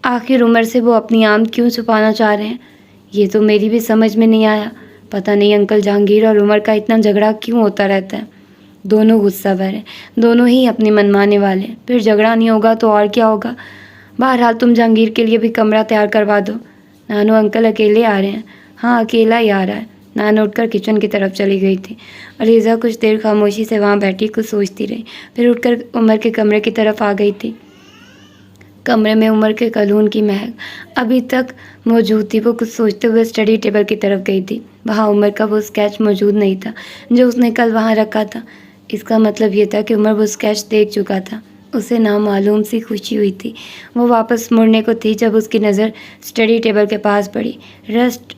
Speaker 1: آخر عمر سے وہ اپنی آمد کیوں چھپانا چاہ رہے ہیں؟ یہ تو میری بھی سمجھ میں نہیں آیا۔ پتہ نہیں انکل جہانگیر اور عمر کا اتنا جھگڑا کیوں ہوتا رہتا ہے۔ دونوں غصہ بھر ہیں، دونوں ہی اپنے من مانے والے ہیں۔ پھر جھگڑا نہیں ہوگا تو اور کیا ہوگا؟ بہرحال تم جہانگیر کے لیے بھی کمرہ تیار کروا دو۔ نانو انکل اکیلے آ رہے ہیں؟ ہاں، اکیلا ہی آ رہا ہے۔ نانو اٹھ کر کچن کی طرف چلی گئی تھی۔ علیزہ کچھ دیر خاموشی سے وہاں بیٹھی کچھ سوچتی رہی، پھر اٹھ کر عمر کے کمرے کی طرف آ گئی تھی۔ کمرے میں عمر کے کلہون کی مہک ابھی تک موجود تھی۔ وہ کچھ سوچتے ہوئے اسٹڈی ٹیبل کی طرف گئی تھی۔ وہاں عمر کا وہ اسکیچ موجود نہیں تھا جو اس نے کل وہاں رکھا تھا۔ اس کا مطلب یہ تھا کہ عمر وہ اسکیچ دیکھ چکا تھا۔ اسے نامعلوم سی خوشی ہوئی تھی۔ وہ واپس مڑنے کو تھی جب اس کی نظر اسٹڈی ٹیبل کے پاس پڑی۔ رسٹ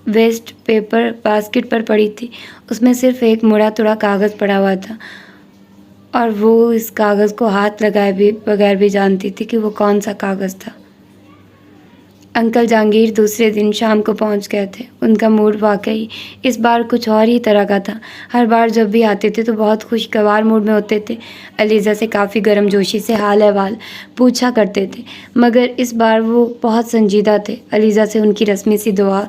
Speaker 1: ویسٹ پیپر باسکٹ پر پڑی تھی۔ اس میں صرف ایک مڑا توڑا کاغذ پڑا ہوا تھا اور وہ اس کاغذ کو ہاتھ لگائے بغیر بھی جانتی تھی کہ وہ کون سا کاغذ تھا۔ انکل جہانگیر دوسرے دن شام کو پہنچ گئے تھے۔ ان کا موڈ واقعی اس بار کچھ اور ہی طرح کا تھا۔ ہر بار جب بھی آتے تھے تو بہت خوشگوار موڈ میں ہوتے تھے۔ علیزہ سے کافی گرم جوشی سے حال احوال پوچھا کرتے تھے، مگر اس بار وہ بہت سنجیدہ تھے۔ علیزہ سے ان کی رسمی سی دعا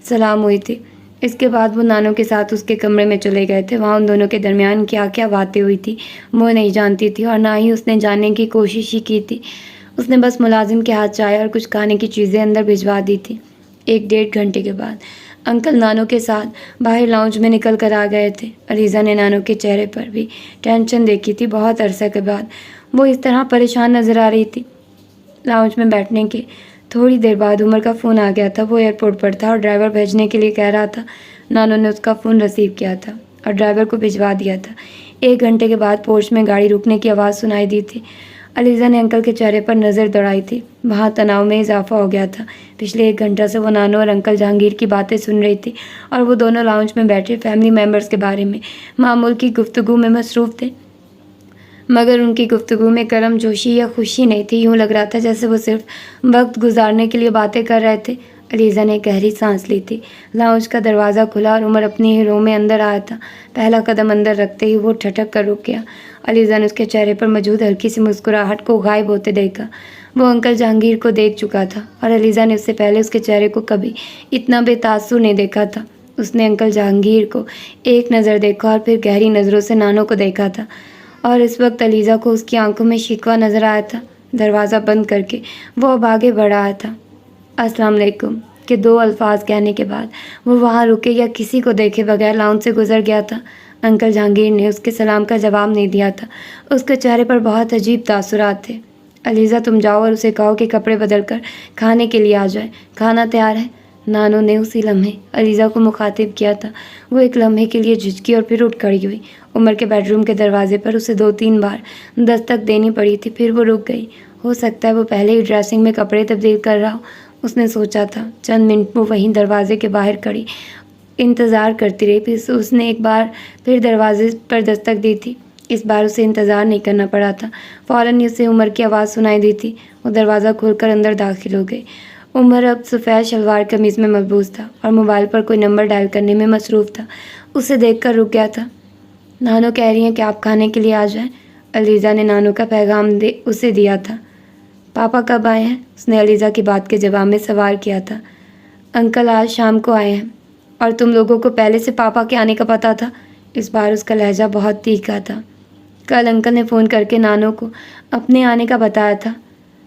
Speaker 1: سلام ہوئی تھی۔ اس کے بعد وہ نانو کے ساتھ اس کے کمرے میں چلے گئے تھے۔ وہاں ان دونوں کے درمیان کیا کیا باتیں ہوئی تھی وہ نہیں جانتی تھی اور نہ ہی اس نے جاننے کی کوشش ہی کی تھی۔ اس نے بس ملازم کے ہاتھ چائے اور کچھ کھانے کی چیزیں اندر بھجوا دی تھی۔ 1-1.5 گھنٹے کے بعد انکل نانو کے ساتھ باہر لاؤنج میں نکل کر آ گئے تھے۔ علیزہ نے نانو کے چہرے پر بھی ٹینشن دیکھی تھی۔ بہت عرصے کے بعد وہ اس طرح پریشان نظر آ رہی تھی۔ لاؤنج میں بیٹھنے کے تھوڑی دیر بعد عمر کا فون آ گیا تھا۔ وہ ایئرپورٹ پر تھا اور ڈرائیور بھیجنے کے لیے کہہ رہا تھا۔ نانو نے اس کا فون ریسیو کیا تھا اور ڈرائیور کو بھجوا دیا تھا۔ 1 گھنٹے کے بعد پورچ میں گاڑی رکنے کی آواز سنائی دی تھی۔ علیزہ نے انکل کے چہرے پر نظر دوڑائی تھی۔ وہاں تناؤ میں اضافہ ہو گیا تھا۔ پچھلے 1 گھنٹہ سے وہ نانو اور انکل جہانگیر کی باتیں سن رہی تھی اور وہ دونوں لاؤنج میں بیٹھے فیملی ممبرز کے بارے میں معمول کی گفتگو میں مصروف تھے، مگر ان کی گفتگو میں گرم جوشی یا خوشی نہیں تھی۔ یوں لگ رہا تھا جیسے وہ صرف وقت گزارنے کے لیے باتیں کر رہے تھے۔ علیزہ نے گہری سانس لی تھی۔ لاؤنج کا دروازہ کھلا اور عمر اپنی ہی رو میں اندر آیا تھا۔ پہلا قدم اندر رکھتے ہی وہ ٹھٹک کر رک گیا۔ علیزہ نے اس کے چہرے پر موجود ہلکی سی مسکراہٹ کو غائب ہوتے دیکھا۔ وہ انکل جہانگیر کو دیکھ چکا تھا اور علیزہ نے اس سے پہلے اس کے چہرے کو کبھی اتنا بے تاثر نہیں دیکھا تھا۔ اس نے انکل جہانگیر کو ایک نظر دیکھا اور پھر گہری نظروں سے نانو کو دیکھا تھا، اور اس وقت علیزہ کو اس کی آنکھوں میں شکوہ نظر آیا تھا۔ دروازہ بند کر کے وہ اب آگے بڑھ رہا تھا۔ السلام علیکم کے 2 الفاظ کہنے کے بعد وہ وہاں رکے یا کسی کو دیکھے بغیر لاؤنج سے گزر گیا تھا۔ انکل جہانگیر نے اس کے سلام کا جواب نہیں دیا تھا۔ اس کے چہرے پر بہت عجیب تاثرات تھے۔ علیزہ تم جاؤ اور اسے کہو کہ کپڑے بدل کر کھانے کے لیے آ جائے، کھانا تیار ہے۔ نانو نے اسی لمحے علیزہ کو مخاطب کیا تھا۔ وہ ایک لمحے کے لیے جھجکی اور پھر اٹھ کھڑی ہوئی۔ عمر کے بیڈ روم کے دروازے پر اسے 2-3 بار دستک دینی پڑی تھی، پھر وہ رک گئی۔ ہو سکتا ہے وہ پہلے ہی ڈریسنگ میں کپڑے تبدیل کر رہا ہو، اس نے سوچا تھا۔ چند منٹ وہ وہیں دروازے کے باہر کھڑی انتظار کرتی رہی، پھر اس نے ایک بار پھر دروازے پر دستک دی تھی۔ اس بار اسے انتظار نہیں کرنا پڑا تھا، فوراً اسے عمر کی آواز سنائی دی تھی۔ وہ دروازہ کھول کر اندر داخل ہو گئی۔ عمر اب سفید شلوار قمیض میں ملبوس تھا اور موبائل پر کوئی نمبر ڈائل کرنے میں مصروف تھا۔ اسے دیکھ کر رک گیا تھا۔ نانو کہہ رہی ہیں کہ آپ کھانے کے لیے آ جائیں۔ علیزہ نے نانو کا پیغام اسے دیا تھا۔ پاپا کب آئے ہیں؟ اس نے علیزہ کی بات کے جواب میں سوال کیا تھا۔ انکل آج شام کو آئے ہیں۔ اور تم لوگوں کو پہلے سے پاپا کے آنے کا پتہ تھا؟ اس بار اس کا لہجہ بہت تیکھا تھا۔ کل انکل نے فون کر کے نانو کو اپنے آنے کا بتایا تھا۔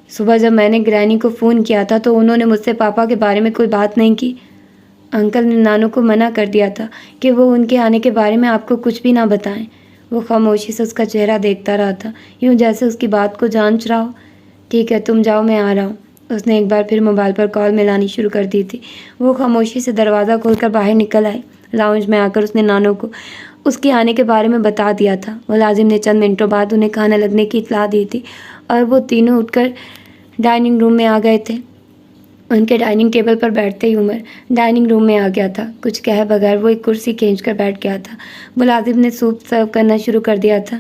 Speaker 1: صبح جب میں نے گرینی کو فون کیا تھا تو انہوں نے مجھ سے پاپا کے بارے میں کوئی بات نہیں کی۔ انکل نے نانو کو منع کر دیا تھا کہ وہ ان کے آنے کے بارے میں آپ کو کچھ بھی نہ بتائیں۔ وہ خاموشی سے اس کا چہرہ دیکھتا رہا تھا، یوں جیسے اس کی بات کو جانچ رہا ہو۔ ٹھیک ہے تم جاؤ، میں آ رہا ہوں۔ اس نے ایک بار پھر موبائل پر کال ملانی شروع کر دی تھی۔ وہ خاموشی سے دروازہ کھول کر باہر نکل آئی۔ لاؤنج میں آ کر اس نے نانو کو اس کے آنے کے بارے میں بتا دیا تھا۔ ملازم نے چند منٹوں بعد انہیں کھانا لگنے کی اطلاع دی تھی اور وہ تینوں اٹھ کر ڈائننگ روم میں آ گئے تھے۔ ان کے ڈائننگ ٹیبل پر بیٹھتے ہی عمر ڈائننگ روم میں آ گیا تھا۔ کچھ کہے بغیر وہ ایک کرسی کھینچ کر بیٹھ گیا تھا۔ ملازم نے سوپ سرو کرنا شروع کر دیا تھا۔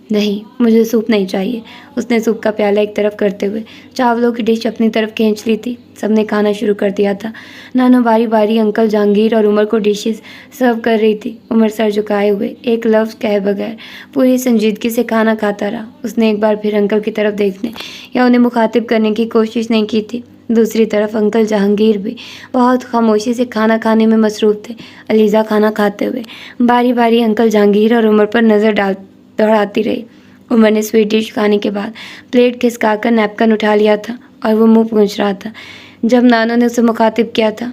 Speaker 1: نہیں، مجھے سوپ نہیں چاہیے، اس نے سوپ کا پیالہ ایک طرف کرتے ہوئے چاولوں کی ڈش اپنی طرف کھینچ لی تھی۔ سب نے کھانا شروع کر دیا تھا۔ نانو باری باری انکل جہانگیر اور عمر کو ڈشز سرو کر رہی تھی۔ عمر سر جھکائے ہوئے ایک لفظ کہے بغیر پوری سنجیدگی سے کھانا کھاتا رہا۔ اس نے ایک بار پھر انکل کی طرف دیکھنے یا انہیں مخاطب کرنے کی کوشش نہیں کی تھی۔ دوسری طرف انکل جہانگیر بھی بہت خاموشی سے کھانا کھانے میں مصروف تھے۔ علیزہ کھانا کھاتے ہوئے باری باری انکل جہانگیر اور عمر پر نظر دوڑاتی رہی۔ عمر نے سویٹ ڈش کھانے کے بعد پلیٹ کھسکا کر نیپکن اٹھا لیا تھا اور وہ منہ پونچھ رہا تھا جب نانو نے اسے مخاطب کیا تھا۔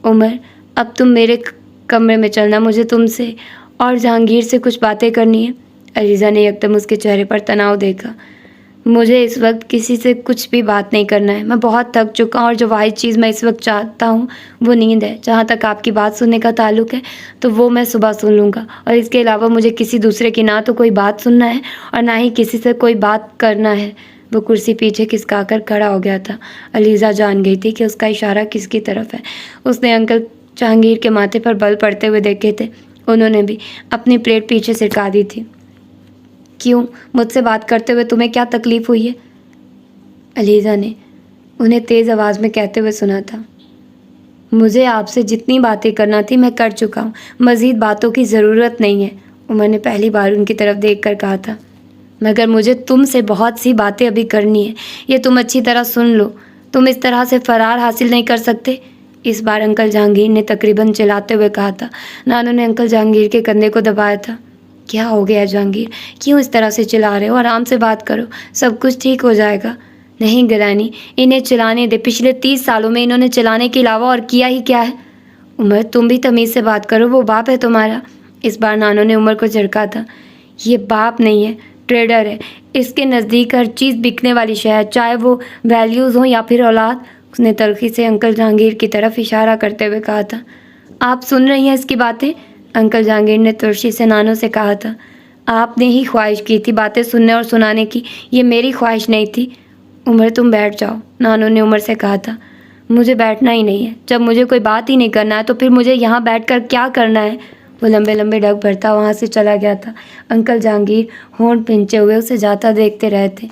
Speaker 1: عمر، اب تم میرے کمرے میں چلنا، مجھے تم سے اور جہانگیر سے کچھ باتیں کرنی ہے۔ علیزہ نے یکدم اس کے چہرے پر تناؤ دیکھا۔ مجھے اس وقت کسی سے کچھ بھی بات نہیں کرنا ہے، میں بہت تھک چکا ہوں اور جو واحد چیز میں اس وقت چاہتا ہوں وہ نیند ہے۔ جہاں تک آپ کی بات سننے کا تعلق ہے تو وہ میں صبح سن لوں گا، اور اس کے علاوہ مجھے کسی دوسرے کی نہ تو کوئی بات سننا ہے اور نہ ہی کسی سے کوئی بات کرنا ہے۔ وہ کرسی پیچھے کھسکا کر کھڑا ہو گیا تھا۔ علیزہ جان گئی تھی کہ اس کا اشارہ کس کی طرف ہے۔ اس نے انکل جہانگیر کے ماتھے پر بل پڑتے ہوئے دیکھے تھے، انہوں نے بھی اپنی پلیٹ پیچھے سرکا دی تھی۔ کیوں؟ مجھ سے بات کرتے ہوئے تمہیں کیا تکلیف ہوئی ہے؟ علیزہ نے انہیں تیز آواز میں کہتے ہوئے سنا تھا۔ مجھے آپ سے جتنی باتیں کرنا تھی میں کر چکا ہوں، مزید باتوں کی ضرورت نہیں ہے، عمر نے پہلی بار ان کی طرف دیکھ کر کہا تھا۔ مگر مجھے تم سے بہت سی باتیں ابھی کرنی ہیں، یہ تم اچھی طرح سن لو، تم اس طرح سے فرار حاصل نہیں کر سکتے۔ اس بار انکل جہانگیر نے تقریباً چلاتے ہوئے کہا تھا۔ نانو نے انکل جہانگیر کے کندھے کو دبایا تھا۔ کیا ہو گیا جہانگیر؟ کیوں اس طرح سے چلا رہے ہو؟ آرام سے بات کرو، سب کچھ ٹھیک ہو جائے گا۔ نہیں گرانی، انہیں چلانے دے، پچھلے 30 سالوں میں انہوں نے چلانے کے علاوہ اور کیا ہی کیا ہے۔ عمر، تم بھی تمیز سے بات کرو، وہ باپ ہے تمہارا۔ اس بار نانو نے عمر کو جھڑکا تھا۔ یہ باپ نہیں ہے، ٹریڈر ہے، اس کے نزدیک ہر چیز بکنے والی شے ہے، چاہے وہ ویلیوز ہوں یا پھر اولاد۔ اس نے تلخی سے انکل جہانگیر کی طرف اشارہ کرتے ہوئے کہا تھا۔ آپ سن رہی ہیں اس کی باتیں؟ انکل جہانگیر نے ترشی سے نانو سے کہا تھا۔ آپ نے ہی خواہش کی تھی باتیں سننے اور سنانے کی، یہ میری خواہش نہیں تھی۔ عمر تم بیٹھ جاؤ، نانو نے عمر سے کہا تھا۔ مجھے بیٹھنا ہی نہیں ہے، جب مجھے کوئی بات ہی نہیں کرنا ہے تو پھر مجھے یہاں بیٹھ کر کیا کرنا ہے؟ وہ لمبے لمبے ڈگ بھرتا وہاں سے چلا گیا تھا۔ انکل جہانگیر ہونٹ پھنچے ہوئے اسے جاتا دیکھتے رہے تھے۔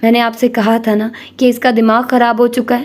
Speaker 1: میں نے آپ سے کہا تھا نا کہ اس کا دماغ خراب ہو چکا ہے،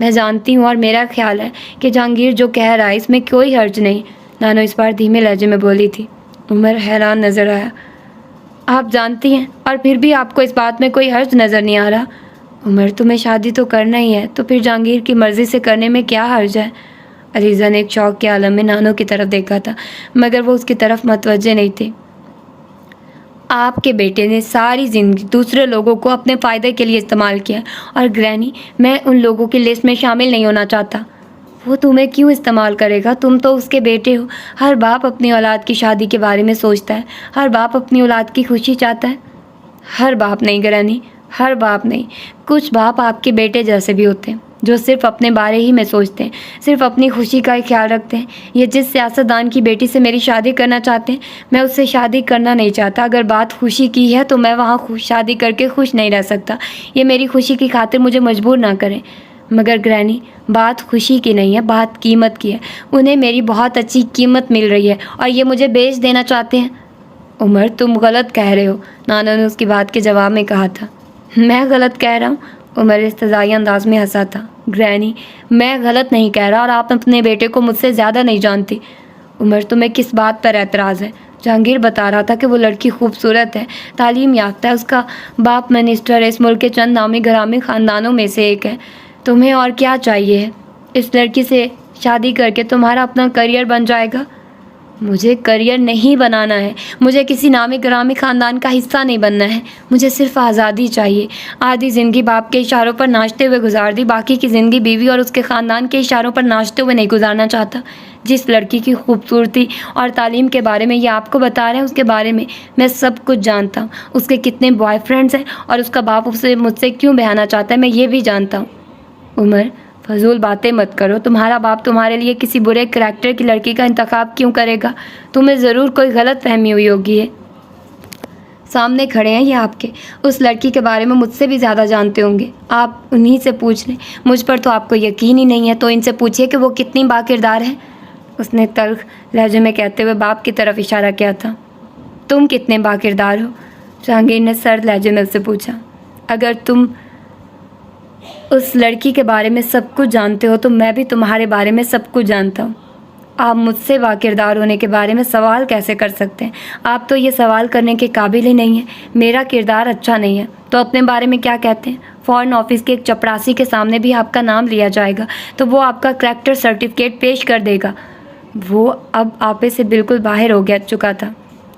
Speaker 1: میں جانتی ہوں اور میرا خیال ہے کہ جہانگیر جو کہہ رہا ہے اس میں کوئی حرج نہیں، نانو اس بار دھیمے لہجے میں بولی تھی۔ عمر حیران نظر آیا۔ آپ جانتی ہیں اور پھر بھی آپ کو اس بات میں کوئی حرج نظر نہیں آ رہا؟ عمر تمہیں شادی تو کرنا ہی ہے، تو پھر جہانگیر کی مرضی سے کرنے میں کیا حرج ہے؟ علیزہ نے ایک شوق کے عالم میں نانو کی طرف دیکھا تھا، مگر وہ اس کی طرف متوجہ نہیں تھی۔ آپ کے بیٹے نے ساری زندگی دوسرے لوگوں کو اپنے فائدے کے لیے استعمال کیا، اور گرینی میں ان لوگوں کی لسٹ میں شامل نہیں ہونا چاہتا۔ وہ تمہیں کیوں استعمال کرے گا؟ تم تو اس کے بیٹے ہو۔ ہر باپ اپنی اولاد کی شادی کے بارے میں سوچتا ہے، ہر باپ اپنی اولاد کی خوشی چاہتا ہے۔ ہر باپ نہیں گرینی، ہر باپ نہیں۔ کچھ باپ آپ کے بیٹے جیسے بھی ہوتے ہیں جو صرف اپنے بارے ہی میں سوچتے ہیں، صرف اپنی خوشی کا ہی خیال رکھتے ہیں۔ یہ جس سیاستدان کی بیٹی سے میری شادی کرنا چاہتے ہیں، میں اس سے شادی کرنا نہیں چاہتا۔ اگر بات خوشی کی ہے تو میں وہاں شادی کر کے خوش نہیں رہ سکتا۔ یہ میری خوشی کی خاطر مجھے مجبور نہ کریں۔ مگر گرینی، بات خوشی کی نہیں ہے، بات قیمت کی ہے۔ انہیں میری بہت اچھی قیمت مل رہی ہے اور یہ مجھے بیچ دینا چاہتے ہیں۔ عمر تم غلط کہہ رہے ہو، نانا نے اس کی بات کے جواب میں کہا تھا۔ میں غلط کہہ رہا ہوں؟ عمر استہزائی انداز میں ہنسا تھا۔ گرینی، میں غلط نہیں کہہ رہا اور آپ اپنے بیٹے کو مجھ سے زیادہ نہیں جانتی۔ عمر تمہیں کس بات پر اعتراض ہے؟ جہانگیر بتا رہا تھا کہ وہ لڑکی خوبصورت ہے، تعلیم یافتہ ہے، اس کا باپ منسٹر ہے، اس ملک کے چند نامی گرامی خاندانوں میں سے ایک ہے۔ تمہیں اور کیا چاہیے ہے؟ اس لڑکی سے شادی کر کے تمہارا اپنا کریئر بن جائے گا۔ مجھے کریئر نہیں بنانا ہے، مجھے کسی نامی گرامی خاندان کا حصہ نہیں بننا ہے۔ مجھے صرف آزادی چاہیے۔ آدھی زندگی باپ کے اشاروں پر ناچتے ہوئے گزار دی، باقی کی زندگی بیوی اور اس کے خاندان کے اشاروں پر ناچتے ہوئے نہیں گزارنا چاہتا۔ جس لڑکی کی خوبصورتی اور تعلیم کے بارے میں یہ آپ کو بتا رہے ہیں، اس کے بارے میں میں سب کچھ جانتا ہوں۔ اس کے کتنے بوائے فرینڈز ہیں اور اس کا باپ اسے مجھ سے کیوں بہانا چاہتا ہے، میں یہ بھی جانتا ہوں۔ عمر فضول باتیں مت کرو۔ تمہارا باپ تمہارے لیے کسی برے کریکٹر کی لڑکی کا انتخاب کیوں کرے گا؟ تمہیں ضرور کوئی غلط فہمی ہوئی ہوگی ہے۔ سامنے کھڑے ہیں یہ آپ کے، اس لڑکی کے بارے میں مجھ سے بھی زیادہ جانتے ہوں گے۔ آپ انہی سے پوچھ لیں، مجھ پر تو آپ کو یقین ہی نہیں ہے، تو ان سے پوچھیے کہ وہ کتنی با کردار ہے۔ اس نے تلخ لہجے میں کہتے ہوئے باپ کی طرف اشارہ کیا تھا۔ تم کتنے با کردار ہو؟ جہانگیر نے سرد لہجے میں اس سے پوچھا۔ اگر تم اس لڑکی کے بارے میں سب کچھ جانتے ہو تو میں بھی تمہارے بارے میں سب کچھ جانتا ہوں۔ آپ مجھ سے با کردار ہونے کے بارے میں سوال کیسے کر سکتے ہیں؟ آپ تو یہ سوال کرنے کے قابل ہی نہیں ہیں۔ میرا کردار اچھا نہیں ہے تو اپنے بارے میں کیا کہتے ہیں؟ فارن آفس کے ایک چپڑاسی کے سامنے بھی آپ کا نام لیا جائے گا تو وہ آپ کا کریکٹر سرٹیفکیٹ پیش کر دے گا۔ وہ اب آپے سے بالکل باہر ہو گیا چکا تھا۔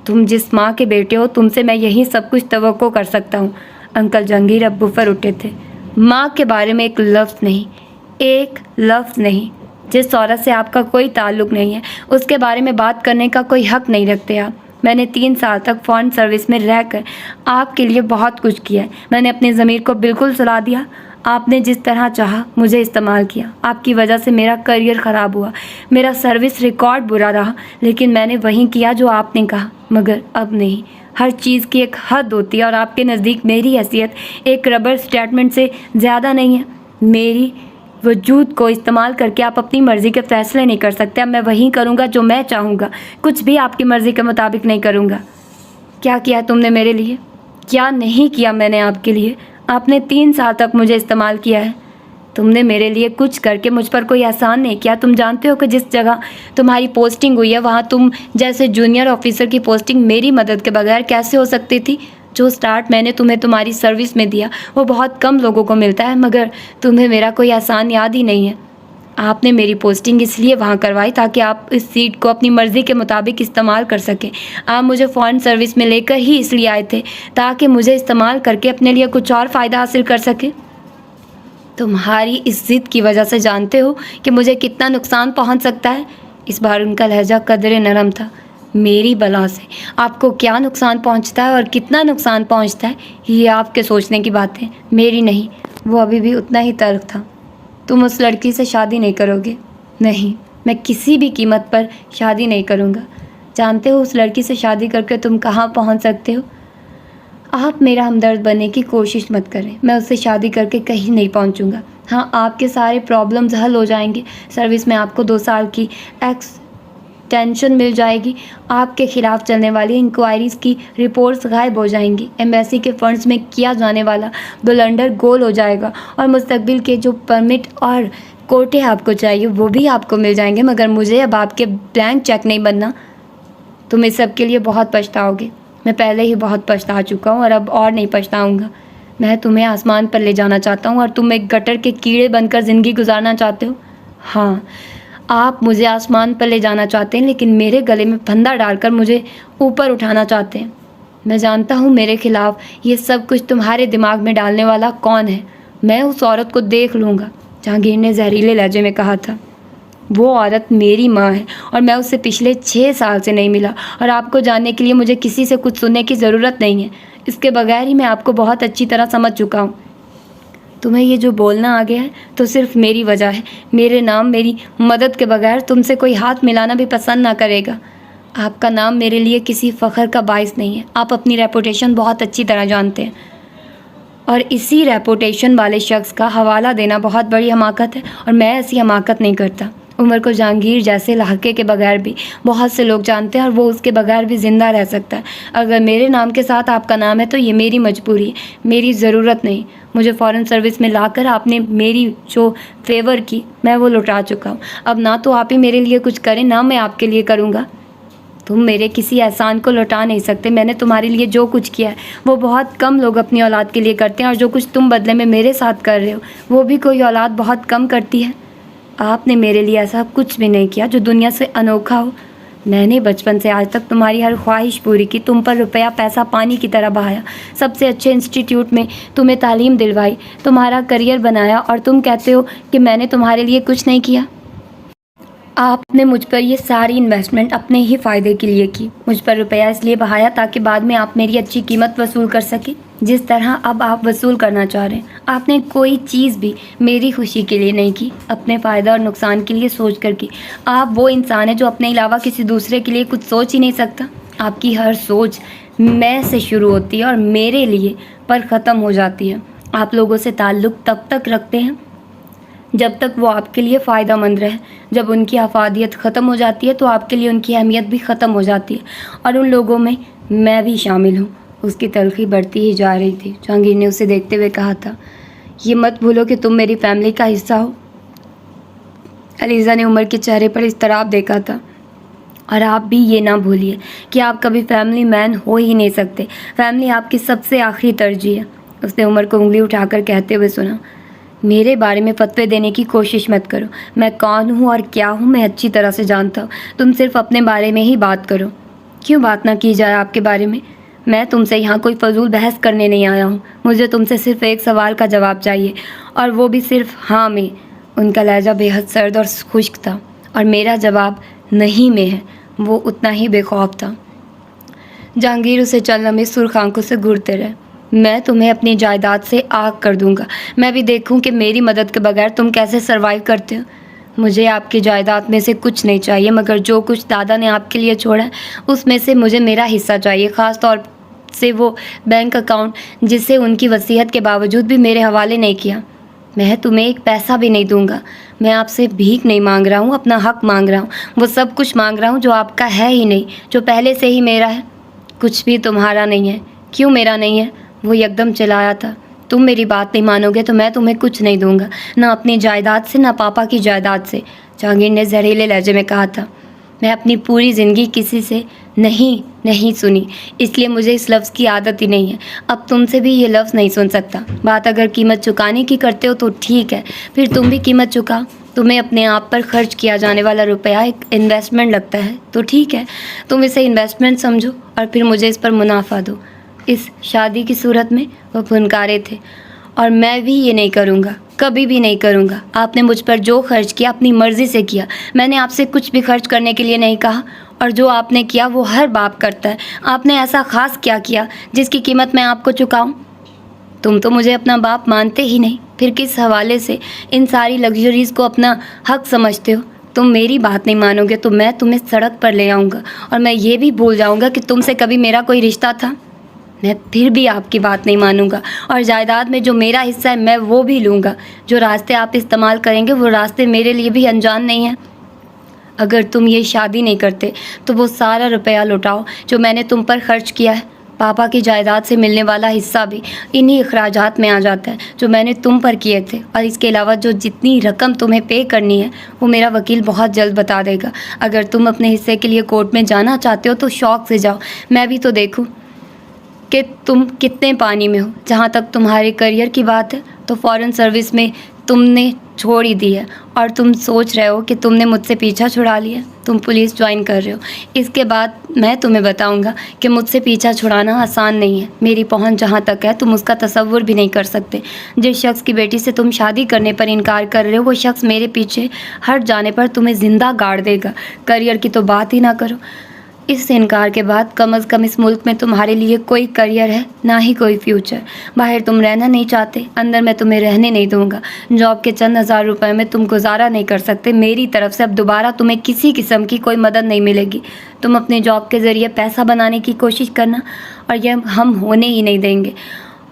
Speaker 1: تم جس ماں کے بیٹے ہو، تم سے میں یہی سب کچھ توقع کر سکتا ہوں۔ انکل جہانگیر اب بفر اٹھے تھے۔ ماں کے بارے میں ایک لفظ نہیں، ایک لفظ نہیں۔ جس عورت سے آپ کا کوئی تعلق نہیں ہے اس کے بارے میں بات کرنے کا کوئی حق نہیں رکھتے آپ۔ میں نے 3 سال تک فارن سروس میں رہ کر آپ کے لیے بہت کچھ کیا ہے۔ میں نے اپنی ضمیر کو بالکل سلا دیا۔ آپ نے جس طرح چاہا مجھے استعمال کیا۔ آپ کی وجہ سے میرا کریئر خراب ہوا، میرا سروس ریکارڈ برا رہا، لیکن میں نے وہی کیا جو آپ نے کہا۔ مگر اب نہیں۔ ہر چیز کی ایک حد ہوتی ہے اور آپ کے نزدیک میری حیثیت ایک ربر اسٹیٹمنٹ سے زیادہ نہیں ہے۔ میری وجود کو استعمال کر کے آپ اپنی مرضی کے فیصلے نہیں کر سکتے۔ اب میں وہی کروں گا جو میں چاہوں گا، کچھ بھی آپ کی مرضی کے مطابق نہیں کروں گا۔ کیا کیا تم نے میرے لیے؟ کیا نہیں کیا میں نے آپ کے لیے؟ آپ نے 3 سال تک مجھے استعمال کیا ہے۔ تم نے میرے لیے کچھ کر کے مجھ پر کوئی احسان نہیں کیا۔ تم جانتے ہو کہ جس جگہ تمہاری پوسٹنگ ہوئی ہے وہاں تم جیسے جونیئر آفیسر کی پوسٹنگ میری مدد کے بغیر کیسے ہو سکتی تھی؟ جو سٹارٹ میں نے تمہیں تمہاری سروس میں دیا وہ بہت کم لوگوں کو ملتا ہے، مگر تمہیں میرا کوئی احسان یاد ہی نہیں ہے۔ آپ نے میری پوسٹنگ اس لیے وہاں کروائی تاکہ آپ اس سیٹ کو اپنی مرضی کے مطابق استعمال کر سکیں۔ آپ مجھے فارن سروس میں لے کر ہی اس لیے آئے تھے تاکہ مجھے استعمال کر کے اپنے لیے کچھ اور فائدہ حاصل کر سکیں۔ تمہاری اس ضد کی وجہ سے جانتے ہو کہ مجھے کتنا نقصان پہنچ سکتا ہے؟ اس بار ان کا لہجہ قدرے نرم تھا۔ میری بلا سے آپ کو کیا نقصان پہنچتا ہے اور کتنا نقصان پہنچتا ہے یہ آپ کے سوچنے کی بات ہے، میری نہیں۔ وہ ابھی بھی اتنا ہی تلخ تھا۔ تم اس لڑکی سے شادی نہیں کرو گے؟ نہیں، میں کسی بھی قیمت پر شادی نہیں کروں گا۔ جانتے ہو اس لڑکی سے شادی کر کے تم کہاں پہنچ سکتے ہو؟ آپ میرا ہمدرد بننے کی کوشش مت کریں، میں اس سے شادی کر کے کہیں نہیں پہنچوں گا۔ ہاں، آپ کے سارے پرابلمز حل ہو جائیں گے۔ سروس میں آپ کو 2 سال کی ٹینشن مل جائے گی، آپ کے خلاف چلنے والی انکوائریز کی رپورٹس غائب ہو جائیں گی، ایمبیسی کے فنڈز میں کیا جانے والا بلنڈر گول ہو جائے گا، اور مستقبل کے جو پرمٹ اور کوٹے آپ کو چاہیے وہ بھی آپ کو مل جائیں گے، مگر مجھے اب آپ کے بلینک چیک نہیں بننا۔ تم اس سب کے لیے بہت پچھتاؤ گے، میں پہلے ہی بہت پچھتا چکا ہوں اور اب اور نہیں پچھتاؤں گا۔ میں تمہیں آسمان پر لے جانا چاہتا ہوں اور تم ایک گٹر کے کیڑے بن کر زندگی گزارنا چاہتے ہو۔ ہاں، آپ مجھے آسمان پر لے جانا چاہتے ہیں، لیکن میرے گلے میں پھندا ڈال کر مجھے اوپر اٹھانا چاہتے ہیں۔ میں جانتا ہوں میرے خلاف یہ سب کچھ تمہارے دماغ میں ڈالنے والا کون ہے۔ میں اس عورت کو دیکھ لوں گا، جہانگیر نے زہریلے لہجے میں کہا تھا۔ وہ عورت میری ماں ہے اور میں اس سے پچھلے 6 سال سے نہیں ملا، اور آپ کو جاننے کے لیے مجھے کسی سے کچھ سننے کی ضرورت نہیں ہے۔ اس کے بغیر ہی میں آپ کو بہت اچھی طرح سمجھ چکا ہوں۔ تمہیں یہ جو بولنا آ گیا ہے تو صرف میری وجہ ہے۔ میرے نام، میری مدد کے بغیر تم سے کوئی ہاتھ ملانا بھی پسند نہ کرے گا۔ آپ کا نام میرے لیے کسی فخر کا باعث نہیں ہے۔ آپ اپنی ریپوٹیشن بہت اچھی طرح جانتے ہیں، اور اسی ریپوٹیشن والے شخص کا حوالہ دینا بہت بڑی حماقت ہے، اور میں ایسی حماقت نہیں کرتا۔ عمر کو جہانگیر جیسے لڑکے کے بغیر بھی بہت سے لوگ جانتے ہیں، اور وہ اس کے بغیر بھی زندہ رہ سکتا ہے۔ اگر میرے نام کے ساتھ آپ کا نام ہے تو یہ میری مجبوری ہے، میری ضرورت نہیں۔ مجھے فورن سروس میں لا کر آپ نے میری جو فیور کی میں وہ لوٹا چکا ہوں۔ اب نہ تو آپ ہی میرے لیے کچھ کریں، نہ میں آپ کے لیے کروں گا۔ تم میرے کسی احسان کو لوٹا نہیں سکتے۔ میں نے تمہارے لیے جو کچھ کیا ہے وہ بہت کم لوگ اپنی اولاد کے لیے کرتے ہیں، اور جو کچھ تم بدلے میں میرے ساتھ کر رہے ہو وہ بھی کوئی اولاد بہت کم کرتی ہے۔ آپ نے میرے لیے ایسا کچھ بھی نہیں کیا جو دنیا سے انوکھا ہو۔ میں نے بچپن سے آج تک تمہاری ہر خواہش پوری کی، تم پر روپیہ پیسہ پانی کی طرح بہایا، سب سے اچھے انسٹیٹیوٹ میں تمہیں تعلیم دلوائی، تمہارا کریئر بنایا، اور تم کہتے ہو کہ میں نے تمہارے لیے کچھ نہیں کیا۔ آپ نے مجھ پر یہ ساری انویسٹمنٹ اپنے ہی فائدے کے لیے کی، مجھ پر روپیہ اس لیے بہایا تاکہ بعد میں آپ میری اچھی قیمت وصول کر سکیں، جس طرح اب آپ وصول کرنا چاہ رہے ہیں۔ آپ نے کوئی چیز بھی میری خوشی کے لیے نہیں کی، اپنے فائدہ اور نقصان کے لیے سوچ کر کی۔ آپ وہ انسان ہیں جو اپنے علاوہ کسی دوسرے کے لیے کچھ سوچ ہی نہیں سکتا۔ آپ کی ہر سوچ میں سے شروع ہوتی ہے اور میرے لیے پر ختم ہو جاتی ہے۔ آپ لوگوں سے تعلق تب تک رکھتے ہیں جب تک وہ آپ کے لیے فائدہ مند رہے۔ جب ان کی افادیت ختم ہو جاتی ہے تو آپ کے لیے ان کی اہمیت بھی ختم ہو جاتی ہے، اور ان لوگوں میں میں بھی شامل ہوں۔ اس کی تلخی بڑھتی ہی جا رہی تھی۔ جہانگیر نے اسے دیکھتے ہوئے کہا تھا، یہ مت بھولو کہ تم میری فیملی کا حصہ ہو۔ علیزہ نے عمر کے چہرے پر اضطراب دیکھا تھا۔ اور آپ بھی یہ نہ بھولیے کہ آپ کبھی فیملی مین ہو ہی نہیں سکتے۔ فیملی آپ کی سب سے آخری ترجیح ہے۔ اس نے عمر کو انگلی اٹھا کر کہتے ہوئے سنا، میرے بارے میں فتوے دینے کی کوشش مت کرو۔ میں کون ہوں اور کیا ہوں میں اچھی طرح سے جانتا ہوں۔ تم صرف اپنے بارے میں ہی بات کرو۔ کیوں بات نہ کی جائے آپ کے بارے میں؟ میں تم سے یہاں کوئی فضول بحث کرنے نہیں آیا ہوں۔ مجھے تم سے صرف ایک سوال کا جواب چاہیے، اور وہ بھی صرف ہاں میں۔ ان کا لہجہ بے حد سرد اور خشک تھا، اور میرا جواب نہیں میں ہے، وہ اتنا ہی بے خوف تھا۔ جہانگیر اسے چند لمحے سرخ آنکھوں سے گھورتے رہے۔ میں تمہیں اپنی جائیداد سے آگ کر دوں گا۔ میں بھی دیکھوں کہ میری مدد کے بغیر تم کیسے سروائیو کرتے ہو۔ مجھے آپ کی جائیداد میں سے کچھ نہیں چاہیے، مگر جو کچھ دادا نے آپ کے لیے چھوڑا ہے اس میں سے مجھے میرا حصہ چاہیے، خاص طور سے وہ بینک اکاؤنٹ جسے ان کی وصیت کے باوجود بھی میرے حوالے نہیں کیا۔ میں تمہیں ایک پیسہ بھی نہیں دوں گا۔ میں آپ سے بھیک نہیں مانگ رہا ہوں، اپنا حق مانگ رہا ہوں۔ وہ سب کچھ مانگ رہا ہوں جو آپ کا ہے ہی نہیں، جو پہلے سے ہی میرا ہے۔ کچھ بھی تمہارا نہیں ہے۔ کیوں میرا نہیں ہے؟ وہ یکدم چلایا تھا۔ تم میری بات نہیں مانو گے تو میں تمہیں کچھ نہیں دوں گا، نہ اپنی جائیداد سے، نہ پاپا کی جائیداد سے، جہانگیر نے زہریلے لہجے میں کہا تھا۔ میں اپنی پوری زندگی کسی سے نہیں سنی، اس لیے مجھے اس لفظ کی عادت ہی نہیں ہے۔ اب تم سے بھی یہ لفظ نہیں سن سکتا۔ بات اگر قیمت چکانے کی کرتے ہو تو ٹھیک ہے، پھر تم بھی قیمت چکا۔ تمہیں اپنے آپ پر خرچ کیا جانے والا روپیہ ایک انویسٹمنٹ لگتا ہے تو ٹھیک ہے، تم اسے انویسٹمنٹ سمجھو اور پھر مجھے اس پر منافع دو۔ اس شادی کی صورت میں وہ پھنکارے تھے، اور میں بھی یہ نہیں کروں گا، کبھی بھی نہیں کروں گا۔ آپ نے مجھ پر جو خرچ کیا اپنی مرضی سے کیا، میں نے آپ سے کچھ بھی خرچ کرنے کے لیے نہیں کہا، اور جو آپ نے کیا وہ ہر باپ کرتا ہے۔ آپ نے ایسا خاص کیا کیا جس کی قیمت میں آپ کو چکاؤں؟ تم تو مجھے اپنا باپ مانتے ہی نہیں، پھر کس حوالے سے ان ساری لگژریز کو اپنا حق سمجھتے ہو؟ تم میری بات نہیں مانو گے تو میں تمہیں سڑک پر لے آؤں گا، اور میں یہ بھی بھول جاؤں گا کہ تم سے کبھی میرا کوئی رشتہ تھا۔ میں پھر بھی آپ کی بات نہیں مانوں گا، اور جائیداد میں جو میرا حصہ ہے میں وہ بھی لوں گا۔ جو راستے آپ استعمال کریں گے وہ راستے میرے لیے بھی انجان نہیں ہیں۔ اگر تم یہ شادی نہیں کرتے تو وہ سارا روپیہ لوٹاؤ جو میں نے تم پر خرچ کیا ہے۔ پاپا کی جائیداد سے ملنے والا حصہ بھی انہی اخراجات میں آ جاتا ہے جو میں نے تم پر کیے تھے، اور اس کے علاوہ جو جتنی رقم تمہیں پے کرنی ہے وہ میرا وکیل بہت جلد بتا دے گا۔ اگر تم اپنے حصے کے لیے کورٹ میں جانا چاہتے ہو تو شوق سے جاؤ، میں بھی تو دیکھوں کہ تم کتنے پانی میں ہو۔ جہاں تک تمہارے کریئر کی بات ہے تو فورن سروس میں تم نے چھوڑ ہی دی ہے، اور تم سوچ رہے ہو کہ تم نے مجھ سے پیچھا چھڑا لیا، تم پولیس جوائن کر رہے ہو۔ اس کے بعد میں تمہیں بتاؤں گا کہ مجھ سے پیچھا چھڑانا آسان نہیں ہے۔ میری پہنچ جہاں تک ہے تم اس کا تصور بھی نہیں کر سکتے۔ جس شخص کی بیٹی سے تم شادی کرنے پر انکار کر رہے ہو وہ شخص میرے پیچھے ہٹ جانے پر تمہیں زندہ گاڑ دے گا۔ کریئر کی تو بات ہی نہ کرو۔ اس انکار کے بعد کم از کم اس ملک میں تمہارے لیے کوئی کریئر ہے، نہ ہی کوئی فیوچر۔ باہر تم رہنا نہیں چاہتے، اندر میں تمہیں رہنے نہیں دوں گا۔ جاب کے چند ہزار روپے میں تم گزارا نہیں کر سکتے۔ میری طرف سے اب دوبارہ تمہیں کسی قسم کی کوئی مدد نہیں ملے گی۔ تم اپنے جاب کے ذریعے پیسہ بنانے کی کوشش کرنا، اور یہ ہم ہونے ہی نہیں دیں گے۔